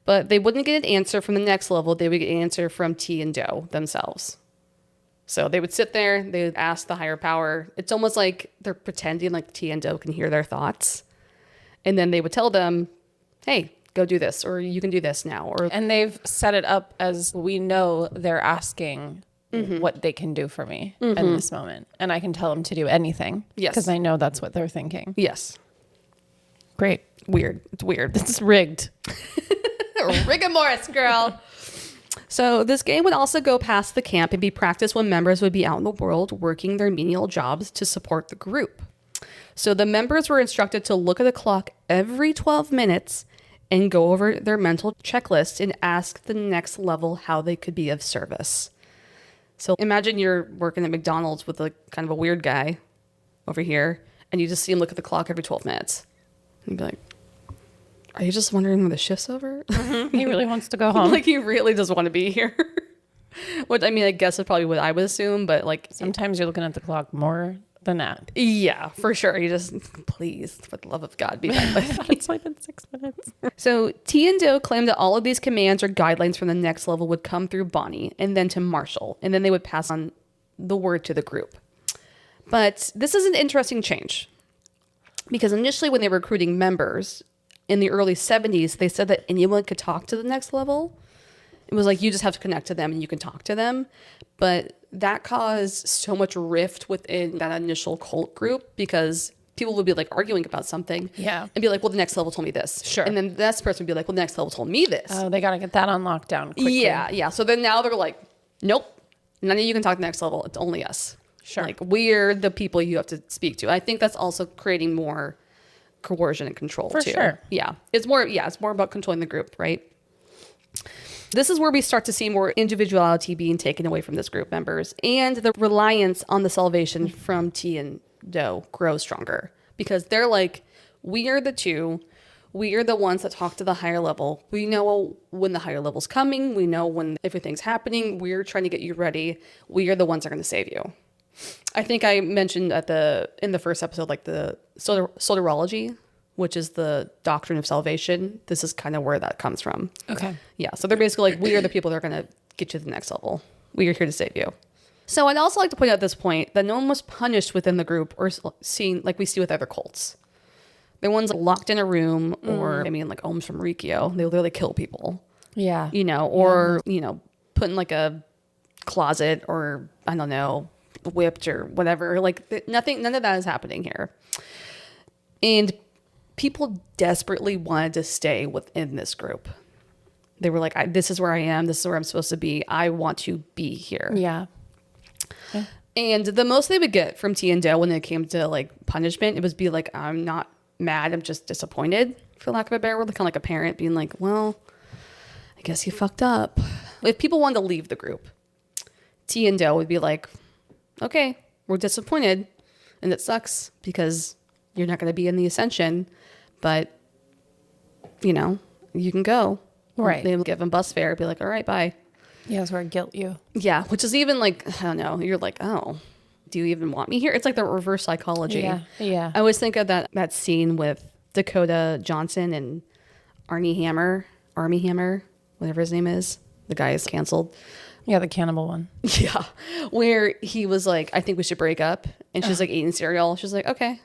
A: But they wouldn't get an answer from the next level. They would get an answer from T and Doe themselves. So they would sit there, they would ask the higher power. It's almost like they're pretending like T and Doe can hear their thoughts. And then they would tell them, hey, go do this, or you can do this now.
B: And they've set it up as we know they're asking what they can do for me in this moment. And I can tell them to do anything.
A: Yes.
B: Because I know that's what they're thinking.
A: Yes.
B: Great.
A: Weird. It's weird.
B: This is rigged.
A: Rigor Mortis, girl. So this game would also go past the camp and be practiced when members would be out in the world working their menial jobs to support the group. So the members were instructed to look at the clock every 12 minutes and go over their mental checklist and ask the next level how they could be of service. So imagine you're working at McDonald's with a kind of a weird guy over here, and you just see him look at the clock every 12 minutes. And you'd be like, are you just wondering when the shift's over?
B: He really wants to go home.
A: Like, he really does want to be here. Which, I mean, I guess is probably what I would assume, but like...
B: Sometimes you're looking at the clock more than that.
A: Yeah, for sure. You just, please, for the love of God, be done with me.
B: It's like in 6 minutes.
A: So T and Doe claimed that all of these commands or guidelines from the next level would come through Bonnie and then to Marshall, and then they would pass on the word to the group. But this is an interesting change, because initially when they were recruiting members in the early 70s, they said that anyone could talk to the next level. It was like, you just have to connect to them and you can talk to them. But that caused so much rift within that initial cult group, because people would be like arguing about something.
B: Yeah.
A: And be like, well, the next level told me this.
B: Sure.
A: And then the next person would be like, well, the next level told me this.
B: Oh, they got to get that on lockdown quickly.
A: Yeah. So then now they're like, nope, none of you can talk to the next level. It's only us.
B: Sure.
A: Like, we're the people you have to speak to. I think that's also creating more coercion and control
B: For
A: too.
B: sure.
A: Yeah. It's more about controlling the group, right? This is where we start to see more individuality being taken away from this group members, and the reliance on the salvation from T and Doe grows stronger, because they're like, we are the two. We are the ones that talk to the higher level. We know when the higher level's coming. We know when everything's happening. We're trying to get you ready. We are the ones that are going to save you. I think I mentioned in the first episode, like the soterology, which is the doctrine of salvation. This is kind of where that comes from.
B: Okay.
A: Yeah. So they're basically like, we are the people that are going to get you to the next level. We are here to save you. So I'd also like to point out at this point that no one was punished within the group or seen like we see with other cults. The ones locked in a room, or I mean, like Ohms from Rikyo, they literally kill people.
B: Yeah.
A: Or put in like a closet, or I don't know, whipped or whatever. Like none of that is happening here. And people desperately wanted to stay within this group. They were like, this is where I am. This is where I'm supposed to be. I want to be here.
B: Yeah.
A: And the most they would get from T and Doe when it came to like punishment, it was be like, I'm not mad. I'm just disappointed, for lack of a better word. Kind of like a parent being like, well, I guess you fucked up. If people wanted to leave the group, T and Doe would be like, okay, we're disappointed. And it sucks because you're not going to be in the ascension, but you can go.
B: Right.
A: They would give them bus fare, be like, all right, bye.
B: Yeah, that's where I guilt you.
A: Yeah, which is even like, I don't know, you're like, oh, do you even want me here? It's like the reverse psychology.
B: Yeah.
A: I always think of that scene with Dakota Johnson and Armie Hammer, whatever his name is. The guy is canceled.
B: Yeah, the cannibal one.
A: Yeah, where he was like, I think we should break up. And she's like eating cereal. She's like, okay.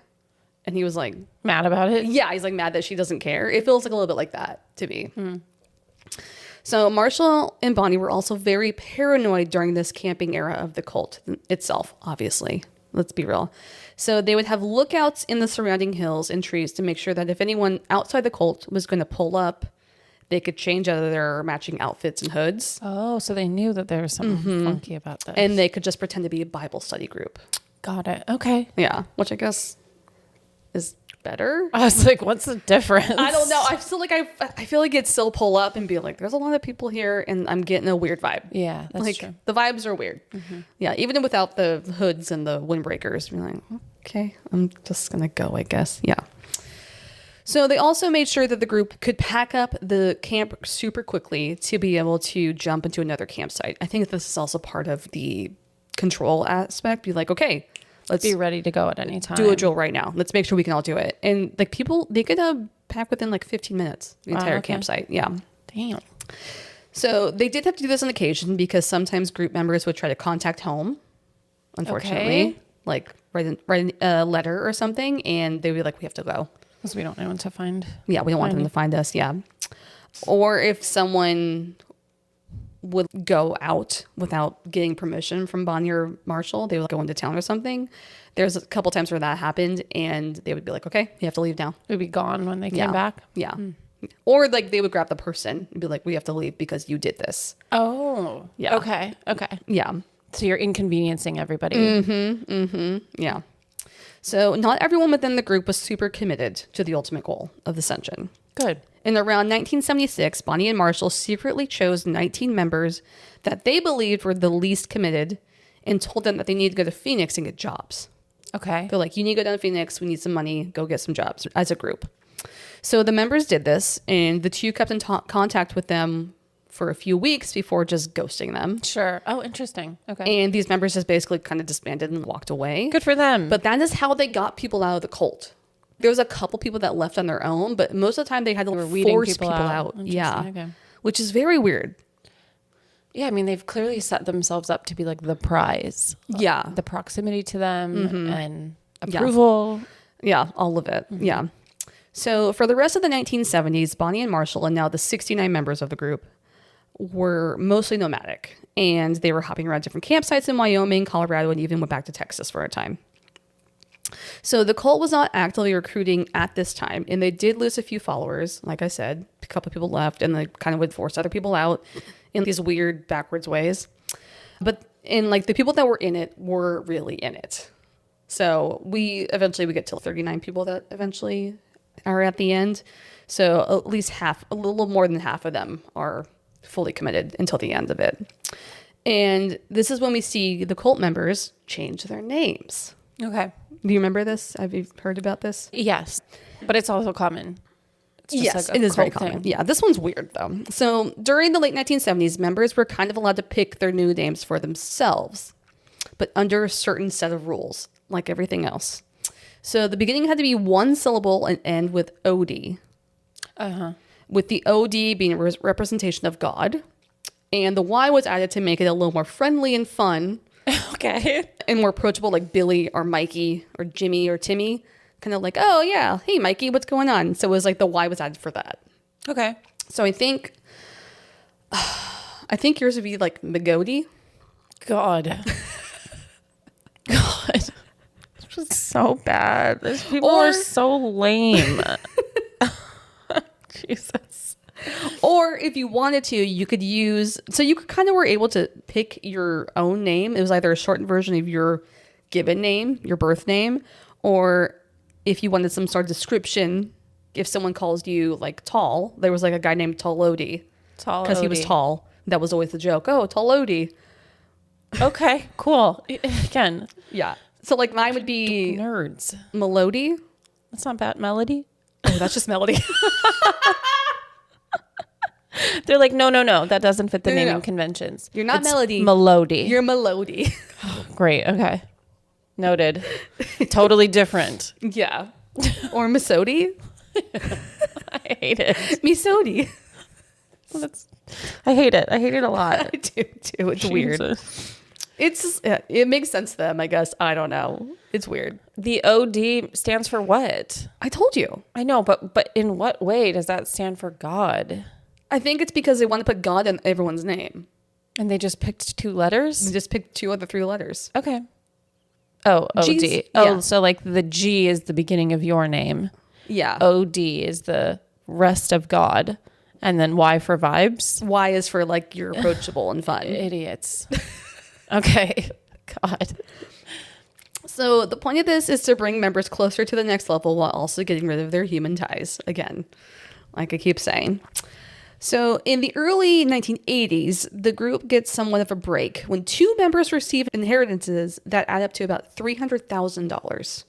A: And he was like...
B: Mad about it?
A: Yeah, he's like mad that she doesn't care. It feels like a little bit like that to me. So Marshall and Bonnie were also very paranoid during this camping era of the cult itself, obviously. Let's be real. So they would have lookouts in the surrounding hills and trees to make sure that if anyone outside the cult was going to pull up, they could change out of their matching outfits and hoods.
B: Oh, so they knew that there was something funky about this.
A: And they could just pretend to be a Bible study group.
B: Got it. Okay.
A: Yeah, which I guess is better.
B: I was like, what's the difference?
A: I don't know. I feel like it'd still pull up and be like, there's a lot of people here and I'm getting a weird vibe.
B: Yeah, that's
A: like,
B: true.
A: The vibes are weird. Yeah, even without the hoods and the windbreakers. You're like, okay, I'm just going to go, I guess. Yeah. So they also made sure that the group could pack up the camp super quickly to be able to jump into another campsite. I think this is also part of the control aspect. Be like, okay, let's
B: be ready to go at any time.
A: Do a drill right now. Let's make sure we can all do it. And like people, they could pack within like 15 minutes, the entire campsite. Yeah.
B: Damn.
A: So they did have to do this on occasion because sometimes group members would try to contact home, unfortunately, like write a letter or something. And they'd be like, we have to go.
B: Because we don't know when to find.
A: Yeah, we don't want them to find us. Yeah. Or if someone would go out without getting permission from Bonnie or Marshall, they would go into town or something. There's a couple times where that happened and they would be like, okay, you have to leave now.
B: We'd be gone when they came back.
A: Yeah. Or like they would grab the person and be like, we have to leave because you did this.
B: Oh.
A: Yeah.
B: Okay.
A: Yeah.
B: So you're inconveniencing everybody.
A: Yeah. So not everyone within the group was super committed to the ultimate goal of the ascension.
B: Good.
A: In around 1976, Bonnie and Marshall secretly chose 19 members that they believed were the least committed and told them that they needed to go to Phoenix and get jobs.
B: Okay.
A: They're like, you need to go down to Phoenix. We need some money. Go get some jobs as a group. So the members did this, and the two kept in contact with them for a few weeks before just ghosting them.
B: Sure. Oh, interesting. Okay.
A: And these members just basically kind of disbanded and walked away.
B: Good for them.
A: But that is how they got people out of the cult. There was a couple people that left on their own, but most of the time they had to force people out. Yeah.
B: Okay.
A: Which is very weird.
B: Yeah, I mean, they've clearly set themselves up to be like the prize.
A: Yeah.
B: The proximity to them and approval.
A: Yeah, all of it. Yeah. So for the rest of the 1970s, Bonnie and Marshall, and now the 69 members of the group, were mostly nomadic. And they were hopping around different campsites in Wyoming, Colorado, and even went back to Texas for a time. So the cult was not actively recruiting at this time, and they did lose a few followers. Like I said, a couple of people left, and they kind of would force other people out in these weird backwards ways. But like the people that were in it were really in it. So we get to 39 people that eventually are at the end. So at least half, a little more than half of them are fully committed until the end of it. And this is when we see the cult members change their names.
B: Okay.
A: Do you remember this? Have you heard about this?
B: Yes. But it's also common. It's just
A: Yes,
B: like
A: it is very
B: cult
A: common.
B: thing.
A: Yeah, this one's weird though. So during the late 1970s, members were kind of allowed to pick their new names for themselves, but under a certain set of rules, like everything else. So the beginning had to be one syllable and end with OD. With the OD being a representation of God. And the Y was added to make it a little more friendly and fun.
B: Okay.
A: And more approachable, like Billy or Mikey or Jimmy or Timmy. Kind of like, oh yeah, hey Mikey, what's going on? So it was like the Y was added for that.
B: Okay.
A: So I think yours would be like Magodi.
B: God. God. This was so bad. These people are so lame. Jesus.
A: Or if you wanted to, you could use, so you could kind of were able to pick your own name. It was either a shortened version of your given name, your birth name, or if you wanted some sort of description, if someone calls you like tall, there was like a guy named Tall Odie.
B: Tall
A: because he was tall. That was always the joke. Oh, Tall Odie.
B: Okay, cool. Again.
A: Yeah. So like mine would be
B: nerds.
A: Melody.
B: That's not bad. Melody.
A: Oh, that's just Melody.
B: They're like, no. That doesn't fit the naming conventions.
A: You're not Melody.
B: Melody.
A: You're Melody.
B: Great. Okay. Noted. Totally different.
A: Yeah. Or Misodi.
B: I hate it.
A: Misodi.
B: I hate it. I hate it a lot.
A: I do too. It's weird. It's it makes sense to them, I guess. I don't know. It's weird.
B: The OD stands for what?
A: I told you.
B: I know, but in what way does that stand for God?
A: I think it's because they want to put God in everyone's name.
B: And they just picked 2 letters?
A: They just picked 2 of the 3 letters.
B: Okay. Oh,
A: G's,
B: O-D.
A: yeah.
B: Oh, so like the G is the beginning of your name.
A: Yeah.
B: O-D is the rest of God. And then Y for vibes.
A: Y is for like you're approachable and fun.
B: Idiots. Okay. God.
A: So the point of this is to bring members closer to the next level while also getting rid of their human ties. Again, like I keep saying. So in the early 1980s, the group gets somewhat of a break when 2 members receive inheritances that add up to about $300,000,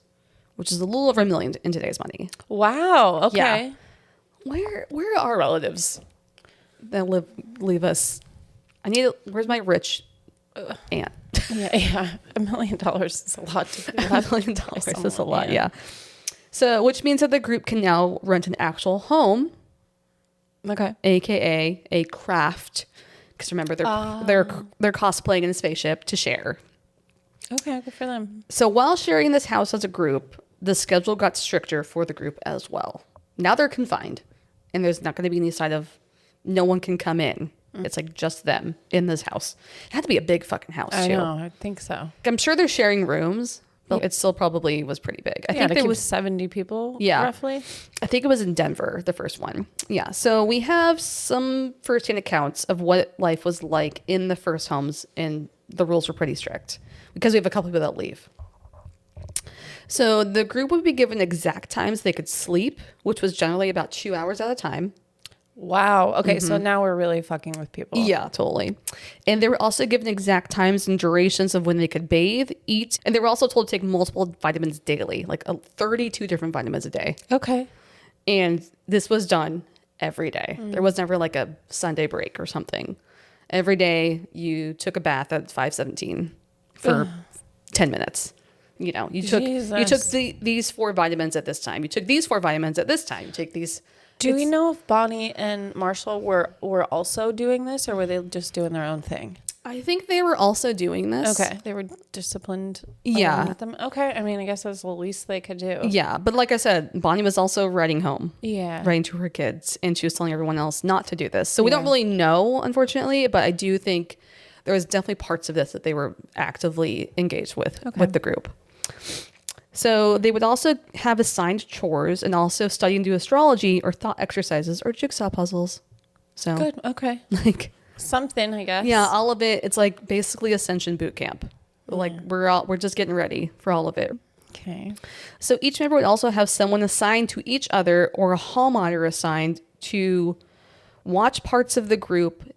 A: which is a little over $1 million in today's money.
B: Wow. Okay.
A: Yeah. Where are our relatives that leave us? Where's my rich aunt?
B: Yeah. $1 million is a lot to do.
A: $1 million is a lot, yeah. So, which means that the group can now rent an actual home.
B: Okay.
A: AKA a craft. Because remember, they're cosplaying in a spaceship to share.
B: Okay, good for them.
A: So while sharing this house as a group, the schedule got stricter for the group as well. Now they're confined, and there's not going to be any side of no one can come in. It's like just them in this house. It had to be a big fucking house, too.
B: I know, I think so.
A: I'm sure they're sharing rooms, but it still probably was pretty big. I think
B: there was 70 people, roughly.
A: I think it was in Denver, the first one. Yeah, so we have some first-hand accounts of what life was like in the first homes, and the rules were pretty strict because we have a couple people that leave. So the group would be given exact times they could sleep, which was generally about 2 hours at a time.
B: Wow. Okay, so now we're really fucking with people.
A: Yeah, totally. And they were also given exact times and durations of when they could bathe, eat, and they were also told to take multiple vitamins daily, like 32 different vitamins a day.
B: Okay.
A: And this was done every day. There was never like a Sunday break or something. Every day you took a bath at 5:17 for 10 minutes. You know, you took these 4 vitamins at this time. You took these 4 vitamins at this time. You take these.
B: Do we know if Bonnie and Marshall were also doing this, or were they just doing their own thing?
A: I think they were also doing this.
B: Okay. They were disciplined.
A: Yeah.
B: With them. Okay. I mean, I guess that's the least they could do.
A: Yeah. But like I said, Bonnie was also writing home.
B: Yeah.
A: Writing to her kids. And she was telling everyone else not to do this. So we don't really know, unfortunately. But I do think there was definitely parts of this that they were actively engaged with the group. So they would also have assigned chores and also study and do astrology or thought exercises or jigsaw puzzles. So
B: good. Okay.
A: Like
B: something, I guess.
A: Yeah, all of it. It's like basically Ascension boot camp. Like we're just getting ready for all of it.
B: Okay.
A: So each member would also have someone assigned to each other or a hall monitor assigned to watch parts of the group,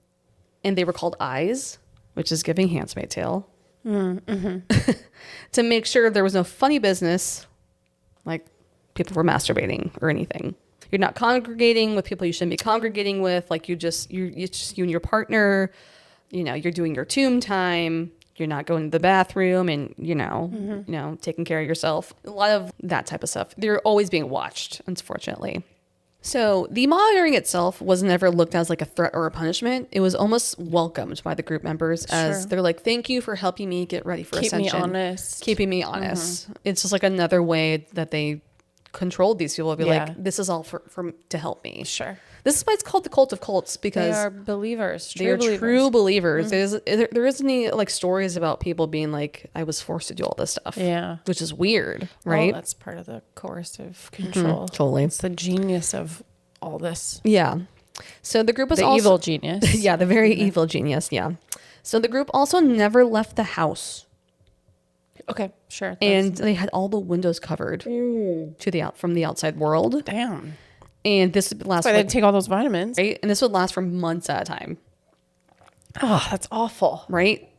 A: and they were called eyes, which is giving Handmaid's Tale. To make sure there was no funny business, like people were masturbating or anything. You're not congregating with people you shouldn't be congregating with. Like you just you and your partner. You know, you're doing your tomb time. You're not going to the bathroom and you know taking care of yourself. A lot of that type of stuff. They're always being watched, unfortunately. So the monitoring itself was never looked at as like a threat or a punishment. It was almost welcomed by the group members as they're like, thank you for helping me get ready for Ascension. Keeping me honest. It's just like another way that they controlled these people. Be like, this is all to help me.
B: Sure.
A: This is why it's called the cult of cults, because
B: they are believers.
A: They are true believers. There isn't any like stories about people being like, I was forced to do all this stuff. Yeah. Which is weird, right?
B: Well, that's part of the coercive control.
A: Totally.
B: It's the genius of all this.
A: Yeah. So the group was
B: the
A: also
B: evil genius.
A: Yeah, the very evil genius. Yeah. So the group also never left the house.
B: Okay, sure.
A: And they had all the windows covered from the outside world.
B: Damn.
A: And this would last.
B: That's why they take all those vitamins,
A: right? And this would last for months at a time.
B: Oh, that's awful,
A: right?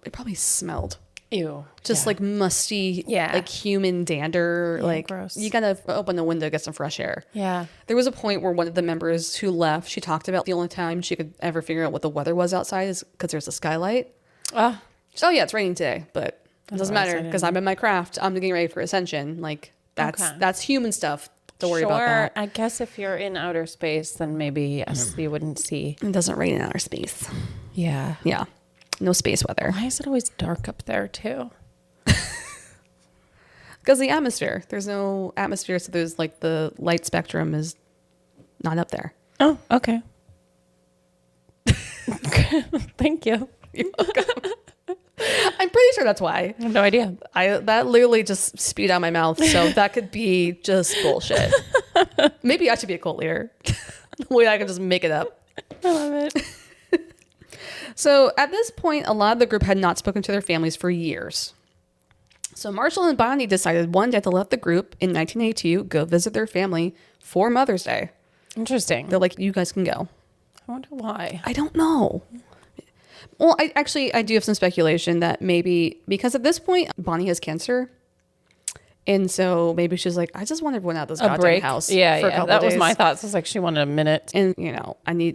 A: It probably smelled.
B: Ew.
A: Just like musty, like human dander. Yeah, like gross. You gotta open the window, get some fresh air. Yeah. There was a point where one of the members who left, she talked about the only time she could ever figure out what the weather was outside is because there's a skylight. Oh yeah, it's raining today, but it doesn't matter because I'm in my craft. I'm getting ready for Ascension. Like that's human stuff. Don't worry about that.
B: I guess if you're in outer space, then maybe yes, you wouldn't see.
A: It doesn't rain in outer space.
B: Yeah.
A: Yeah. No space weather.
B: Why is it always dark up there too?
A: Because the atmosphere. There's no atmosphere, so there's like the light spectrum is not up there.
B: Oh, okay. Thank you.
A: You're welcome. I'm pretty sure that's why.
B: I have no idea.
A: That literally just spewed out my mouth. So that could be just bullshit. Maybe I should be a cult leader. The way I can just make it up.
B: I love it.
A: So at this point, a lot of the group had not spoken to their families for years. So Marshall and Bonnie decided one day to let the group in 1982 go visit their family for Mother's Day.
B: Interesting.
A: They're like, you guys can go.
B: I wonder why.
A: I don't know. Well, I do have some speculation that maybe because at this point Bonnie has cancer, and so maybe she's like, I just want everyone out of this goddamn house.
B: Yeah,
A: for a couple
B: that
A: days.
B: was my thoughts. It's like she wanted a minute,
A: and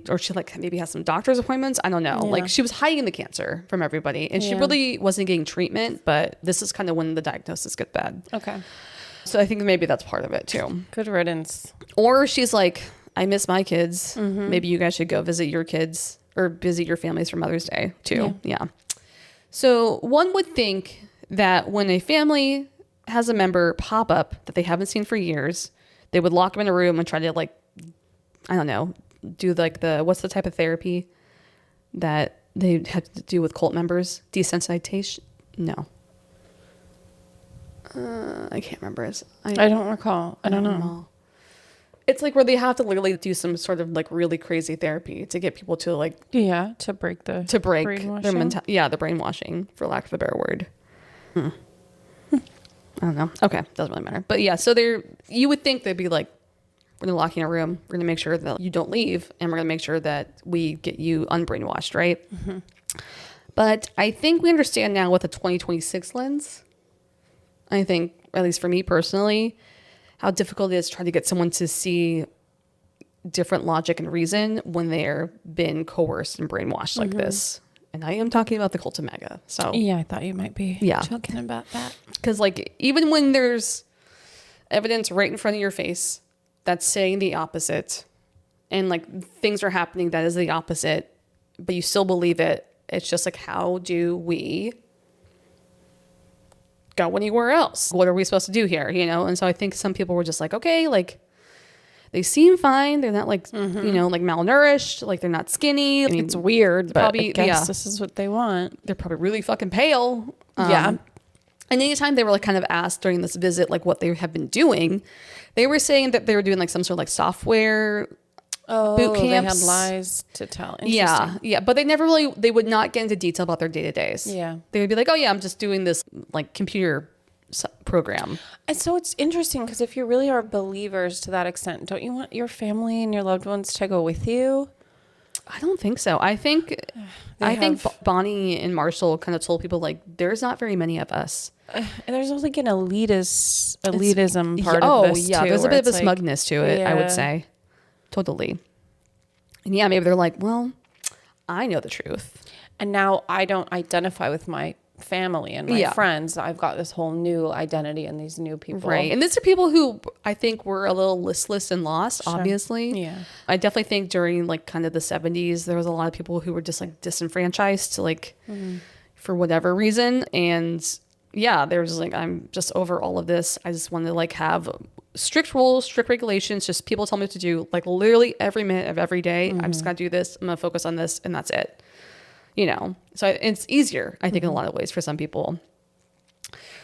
A: or she like maybe has some doctor's appointments. I don't know.
B: Yeah.
A: Like she was hiding the cancer from everybody, and she really wasn't getting treatment. But this is kind of when the diagnosis gets bad.
B: Okay,
A: so I think maybe that's part of it too.
B: good riddance.
A: Or she's like, I miss my kids. Maybe you guys should go visit your kids or visit your families for Mother's Day too. Yeah. So one would think that when a family has a member pop up that they haven't seen for years, they would lock them in a room and try to like, I don't know, do like what's the type of therapy that they have to do with cult members? Desensitization? No. I can't remember.
B: I don't recall. I don't know.
A: It's like where they have to literally do some sort of like really crazy therapy to get people to like
B: to break their
A: the brainwashing, for lack of a better word. I don't know. Okay, doesn't really matter. But yeah, so you would think they'd be like, we're gonna lock you in a room, we're gonna make sure that you don't leave, and we're gonna make sure that we get you unbrainwashed, right? But I think we understand now with a 2026 lens. I think, at least for me personally, how difficult it is to try to get someone to see different logic and reason when they're been coerced and brainwashed like this. And I am talking about the cult of MAGA. So
B: yeah, I thought you might be joking about that.
A: Because like even when there's evidence right in front of your face that's saying the opposite, and like things are happening that is the opposite, but you still believe it, it's just like, how do we go anywhere else? What are we supposed to do here? And so I think some people were just like, okay, like they seem fine, they're not like like malnourished, like they're not skinny. I mean,
B: it's weird, but
A: probably,
B: I guess this is what they want.
A: They're probably really fucking pale.
B: And
A: anytime they were like kind of asked during this visit like what they have been doing, they were saying that they were doing like some sort of like software boot camps.
B: They had lies to tell.
A: Yeah, but they would not get into detail about their day-to-days.
B: Yeah,
A: they would be like, oh yeah, I'm just doing this like computer program.
B: And so it's interesting because if you really are believers to that extent, don't you want your family and your loved ones to go with you?
A: I don't think so. I think Bonnie and Marshall kind of told people like, there's not very many of us.
B: And there's also like an elitism part of this too.
A: There's a bit of a smugness to it, I would say. Totally. And yeah, maybe they're like, well, I know the truth.
B: And now I don't identify with my family and my friends. I've got this whole new identity and these new people.
A: Right. And these are people who I think were a little listless and lost, obviously.
B: Yeah.
A: I definitely think during like kind of the 70s, there was a lot of people who were just like disenfranchised, like for whatever reason. And yeah, they were just like, I'm just over all of this. I just want to like have strict rules, strict regulations, just people tell me what to do, like literally every minute of every day. I'm just gonna do this, I'm gonna focus on this, and that's it. So it's easier, I think, in a lot of ways for some people.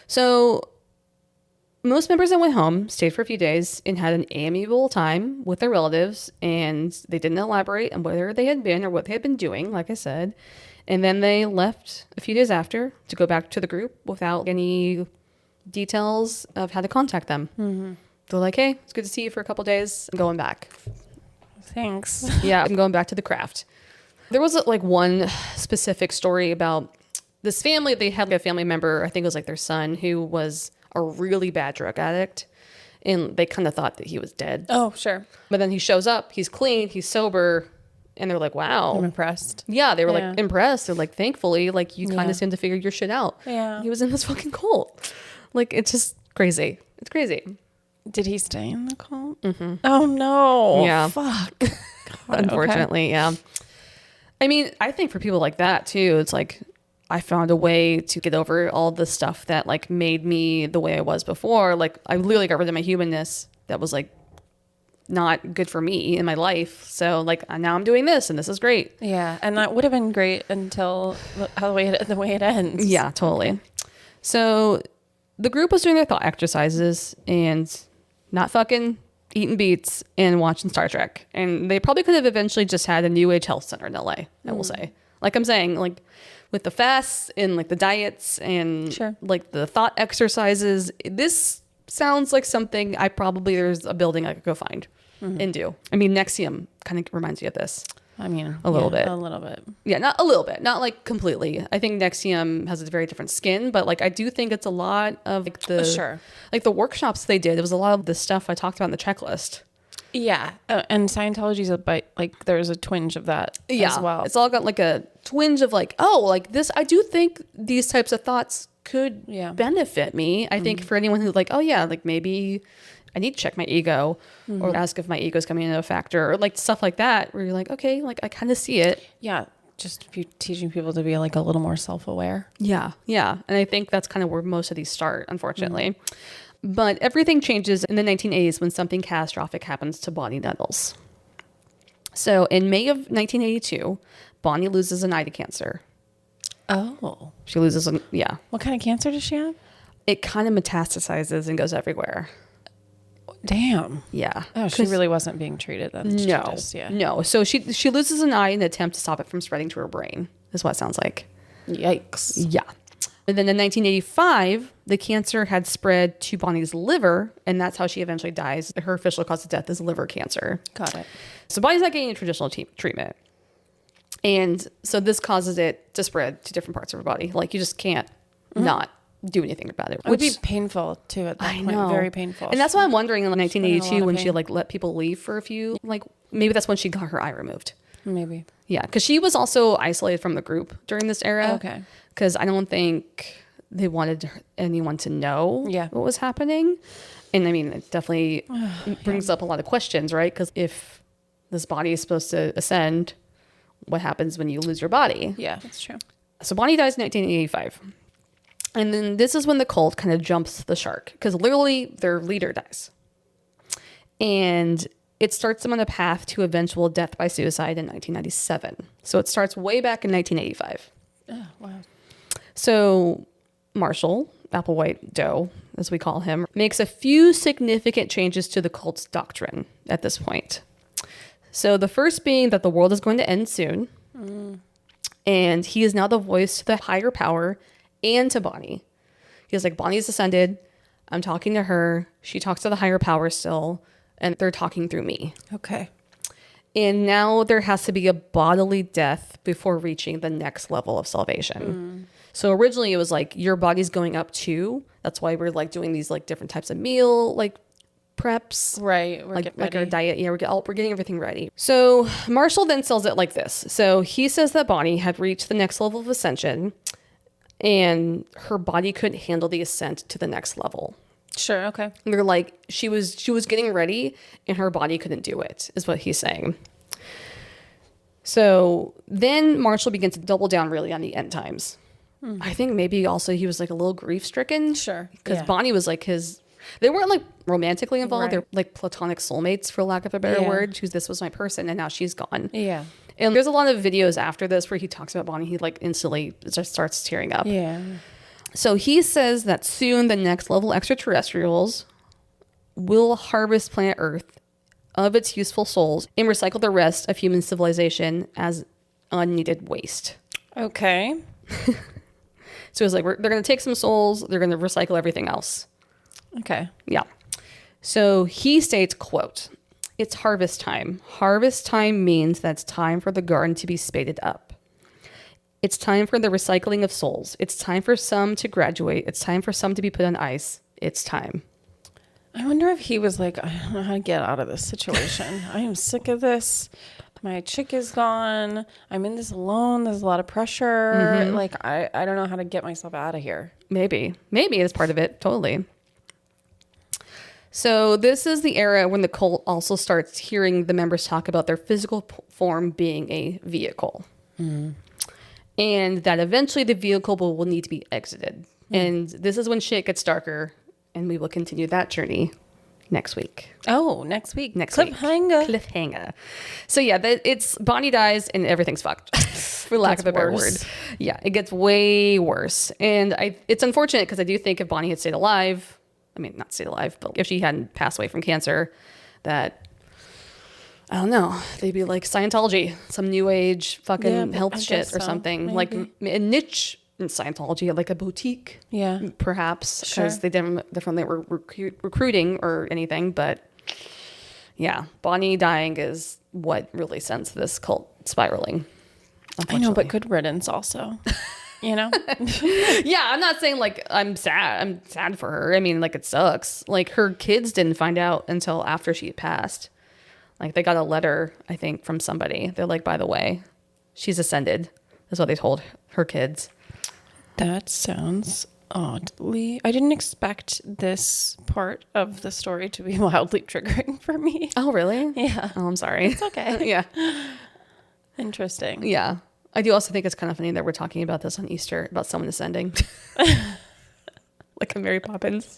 A: So most members that went home stayed for a few days and had an amiable time with their relatives, and they didn't elaborate on where they had been or what they had been doing, like I said. And then they left a few days after to go back to the group without any details of how to contact them. They're like, hey, it's good to see you for a couple days. I'm going back.
B: Thanks.
A: Yeah, I'm going back to the craft. There was like one specific story about this family. They had like a family member, I think it was like their son, who was a really bad drug addict. And they kind of thought that he was dead.
B: Oh, sure.
A: But then he shows up, he's clean, he's sober. And they're like, wow.
B: I'm impressed.
A: Yeah, they were like impressed. They're like, thankfully, like you kind of seem to figure your shit out.
B: Yeah.
A: He was in this fucking cult. Like, it's just crazy. It's crazy.
B: Did he stay in the cult? Oh, no.
A: Yeah.
B: Fuck. God,
A: unfortunately, yeah. I mean, I think for people like that too, it's like I found a way to get over all the stuff that like made me the way I was before. Like I literally got rid of my humanness that was like not good for me in my life. So like now I'm doing this and this is great.
B: Yeah. And that would have been great until the way it ends.
A: Yeah, totally. Okay. So the group was doing their thought exercises and not fucking eating beets and watching Star Trek. And they probably could have eventually just had a new age health center in LA, I will say. Like I'm saying, like with the fasts and like the diets and like the thought exercises, this sounds like something there's a building I could go find and do. I mean, Nexium kind of reminds me of this.
B: I mean,
A: a little bit. Yeah, not a little bit, not like completely. I think Nexium has a very different skin, but like I do think it's a lot of like like the workshops they did. It was a lot of the stuff I talked about in the checklist.
B: Yeah, and Scientology's like there's a twinge of that as well.
A: It's all got like a twinge of like, oh, like this. I do think these types of thoughts could benefit me. I think for anyone who's like, oh yeah, like maybe I need to check my ego or ask if my ego is coming into a factor or like stuff like that where you're like, okay, like I kind of see it.
B: Yeah. Just teaching people to be like a little more self-aware.
A: Yeah. Yeah. And I think that's kind of where most of these start, unfortunately. But everything changes in the 1980s when something catastrophic happens to Bonnie Nettles. So in May of 1982, Bonnie loses an eye to cancer.
B: Oh.
A: She loses
B: What kind of cancer does she have?
A: It kind of metastasizes and goes everywhere.
B: Damn.
A: Yeah.
B: Oh, she really wasn't being treated then.
A: No. So she loses an eye in an attempt to stop it from spreading to her brain, is what it sounds like.
B: Yikes.
A: Yeah. And then in 1985, the cancer had spread to Bonnie's liver, and that's how she eventually dies. Her official cause of death is liver cancer.
B: Got it.
A: So Bonnie's not getting a traditional treatment. And so this causes it to spread to different parts of her body. Like you just can't not do anything about it.
B: It would be painful too at that point. Know. Very painful.
A: And that's why I'm wondering in 1982 when she like let people leave for a few, like maybe that's when she got her eye removed.
B: Maybe.
A: Yeah, because she was also isolated from the group during this era.
B: Okay.
A: Because I don't think they wanted anyone to know what was happening. And I mean, it definitely brings up a lot of questions, right? Because if this body is supposed to ascend, what happens when you lose your body?
B: Yeah, that's true.
A: So Bonnie dies in 1985. And then this is when the cult kind of jumps the shark because literally their leader dies. And it starts them on a path to eventual death by suicide in 1997. So it starts way back in 1985.
B: Oh, wow.
A: So Marshall, Applewhite Doe, as we call him, makes a few significant changes to the cult's doctrine at this point. So the first being that the world is going to end soon. And he is now the voice to the higher power and to Bonnie. He's like, Bonnie's ascended. I'm talking to her. She talks to the higher power still. And they're talking through me.
B: Okay.
A: And now there has to be a bodily death before reaching the next level of salvation. So originally it was like your body's going up too. That's why we're like doing these like different types of meal like preps.
B: Right.
A: We're like our diet. Yeah, we're getting everything ready. So Marshall then sells it like this. So he says that Bonnie had reached the next level of ascension and her body couldn't handle the ascent to the next level.
B: Sure. Okay.
A: And they're like, she was getting ready and her body couldn't do it, is what he's saying. So then Marshall begins to double down really on the end times. I think maybe also he was like a little grief stricken.
B: Sure.
A: Because Bonnie was like they weren't like romantically involved. Right. They're like platonic soulmates, for lack of a better word. This was my person and now she's gone.
B: Yeah.
A: And there's a lot of videos after this where he talks about Bonnie. He like instantly just starts tearing up.
B: Yeah.
A: So he says that soon the next level extraterrestrials will harvest planet Earth of its useful souls and recycle the rest of human civilization as unneeded waste.
B: Okay.
A: So it's like they're going to take some souls, they're going to recycle everything else.
B: Okay.
A: Yeah. So he states, quote, "It's harvest time. Harvest time means that it's time for the garden to be spaded up. It's time for the recycling of souls. It's time for some to graduate. It's time for some to be put on ice. It's time."
B: I wonder if he was like, I don't know how to get out of this situation. I am sick of this. My chick is gone. I'm in this alone. There's a lot of pressure. Like, I don't know how to get myself out of here.
A: Maybe it's part of it. Totally. So this is the era when the cult also starts hearing the members talk about their physical form being a vehicle. And that eventually the vehicle will need to be exited. And this is when shit gets darker, and we will continue that journey next week.
B: Oh, next week.
A: Cliffhanger. So yeah, it's Bonnie dies and everything's fucked, for lack of a better word. Yeah, it gets way worse. And it's unfortunate because I do think if Bonnie had stayed alive, I mean, not stayed alive, but if she hadn't passed away from cancer, that, I don't know, they'd be like Scientology, some new age fucking health shit or something. Maybe. Like a niche in Scientology, like a boutique, perhaps, because they definitely were recruiting or anything. But yeah, Bonnie dying is what really sends this cult spiraling.
B: I know, but good riddance also. You know?
A: Yeah, I'm not saying like I'm sad for her. I mean, like, it sucks. Like, her kids didn't find out until after she had passed. Like, they got a letter, I think, from somebody. They're like, by the way, she's ascended. That's what they told her kids.
B: That sounds oddly... I didn't expect this part of the story to be wildly triggering for me.
A: Oh, really?
B: Yeah.
A: Oh, I'm sorry.
B: It's okay.
A: Yeah.
B: Interesting.
A: Yeah. I do also think it's kind of funny that we're talking about this on Easter, about someone ascending. Like a Mary Poppins.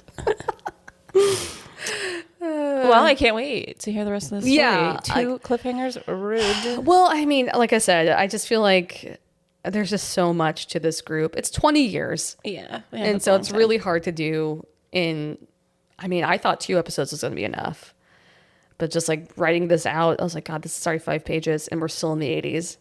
B: Well, I can't wait to hear the rest of the story.
A: Yeah.
B: Two cliffhangers, rude.
A: Well, I mean, like I said, I just feel like there's just so much to this group. It's 20 years.
B: Yeah.
A: And so it's really hard to do I thought 2 episodes was going to be enough. But just like writing this out, I was like, God, this is already 5 pages and we're still in the 80s.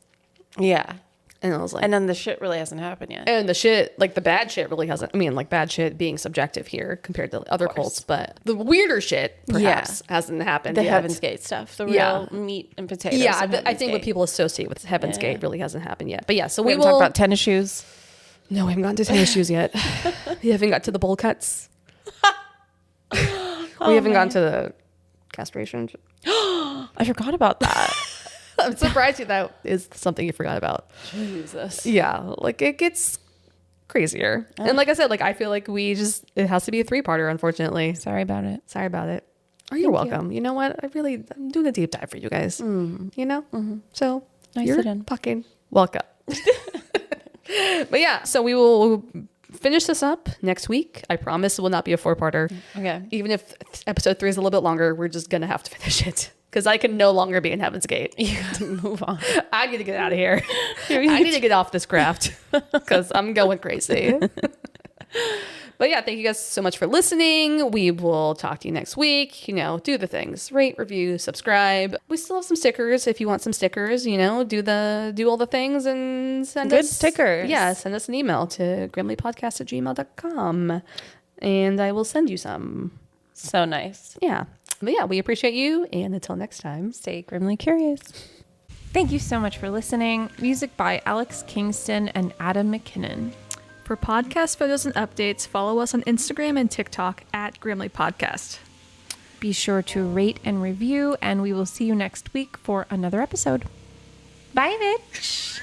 B: Yeah.
A: And I was like...
B: And then the shit really hasn't happened yet.
A: And the shit, like the bad shit really hasn't... I mean, like bad shit being subjective here compared to other cults. But the weirder shit, perhaps, hasn't happened yet.
B: The Heaven's Gate stuff. The real meat and potatoes.
A: Yeah, I think what people associate with Heaven's Gate really hasn't happened yet. But yeah, so we will...
B: talk about tennis shoes.
A: No, we haven't gotten to tennis shoes yet. We haven't got to the bowl cuts. We haven't gotten to the castration.
B: I forgot about that.
A: I'm surprised that is something you forgot about.
B: Jesus.
A: Yeah, like it gets crazier. And like I said, like I feel like it has to be a 3-parter, unfortunately.
B: Sorry about it.
A: Oh, you're welcome. You know what? I'm doing a deep dive for you guys. You know? Mm-hmm. So you're fucking welcome. But yeah, so we will finish this up next week. I promise it will not be a 4-parter.
B: Okay.
A: Even if episode 3 is a little bit longer, we're just going to have to finish it. Because I can no longer be in Heaven's Gate.
B: You gotta move on.
A: I need to get out of here. I need to get off this craft. Because I'm going crazy. But yeah, thank you guys so much for listening. We will talk to you next week. You know, do the things. Rate, review, subscribe. We still have some stickers. If you want some stickers, you know, do all the things and send us...
B: Good stickers.
A: Yeah, send us an email to grimlypodcast@gmail.com. And I will send you some.
B: So nice.
A: Yeah. But yeah, we appreciate you. And until next time,
B: stay grimly curious. Thank you so much for listening. Music by Alex Kingston and Adam McKinnon.
C: For podcast photos and updates, follow us on Instagram and TikTok @GrimlyPodcast.
B: Be sure to rate and review, and we will see you next week for another episode. Bye, bitch.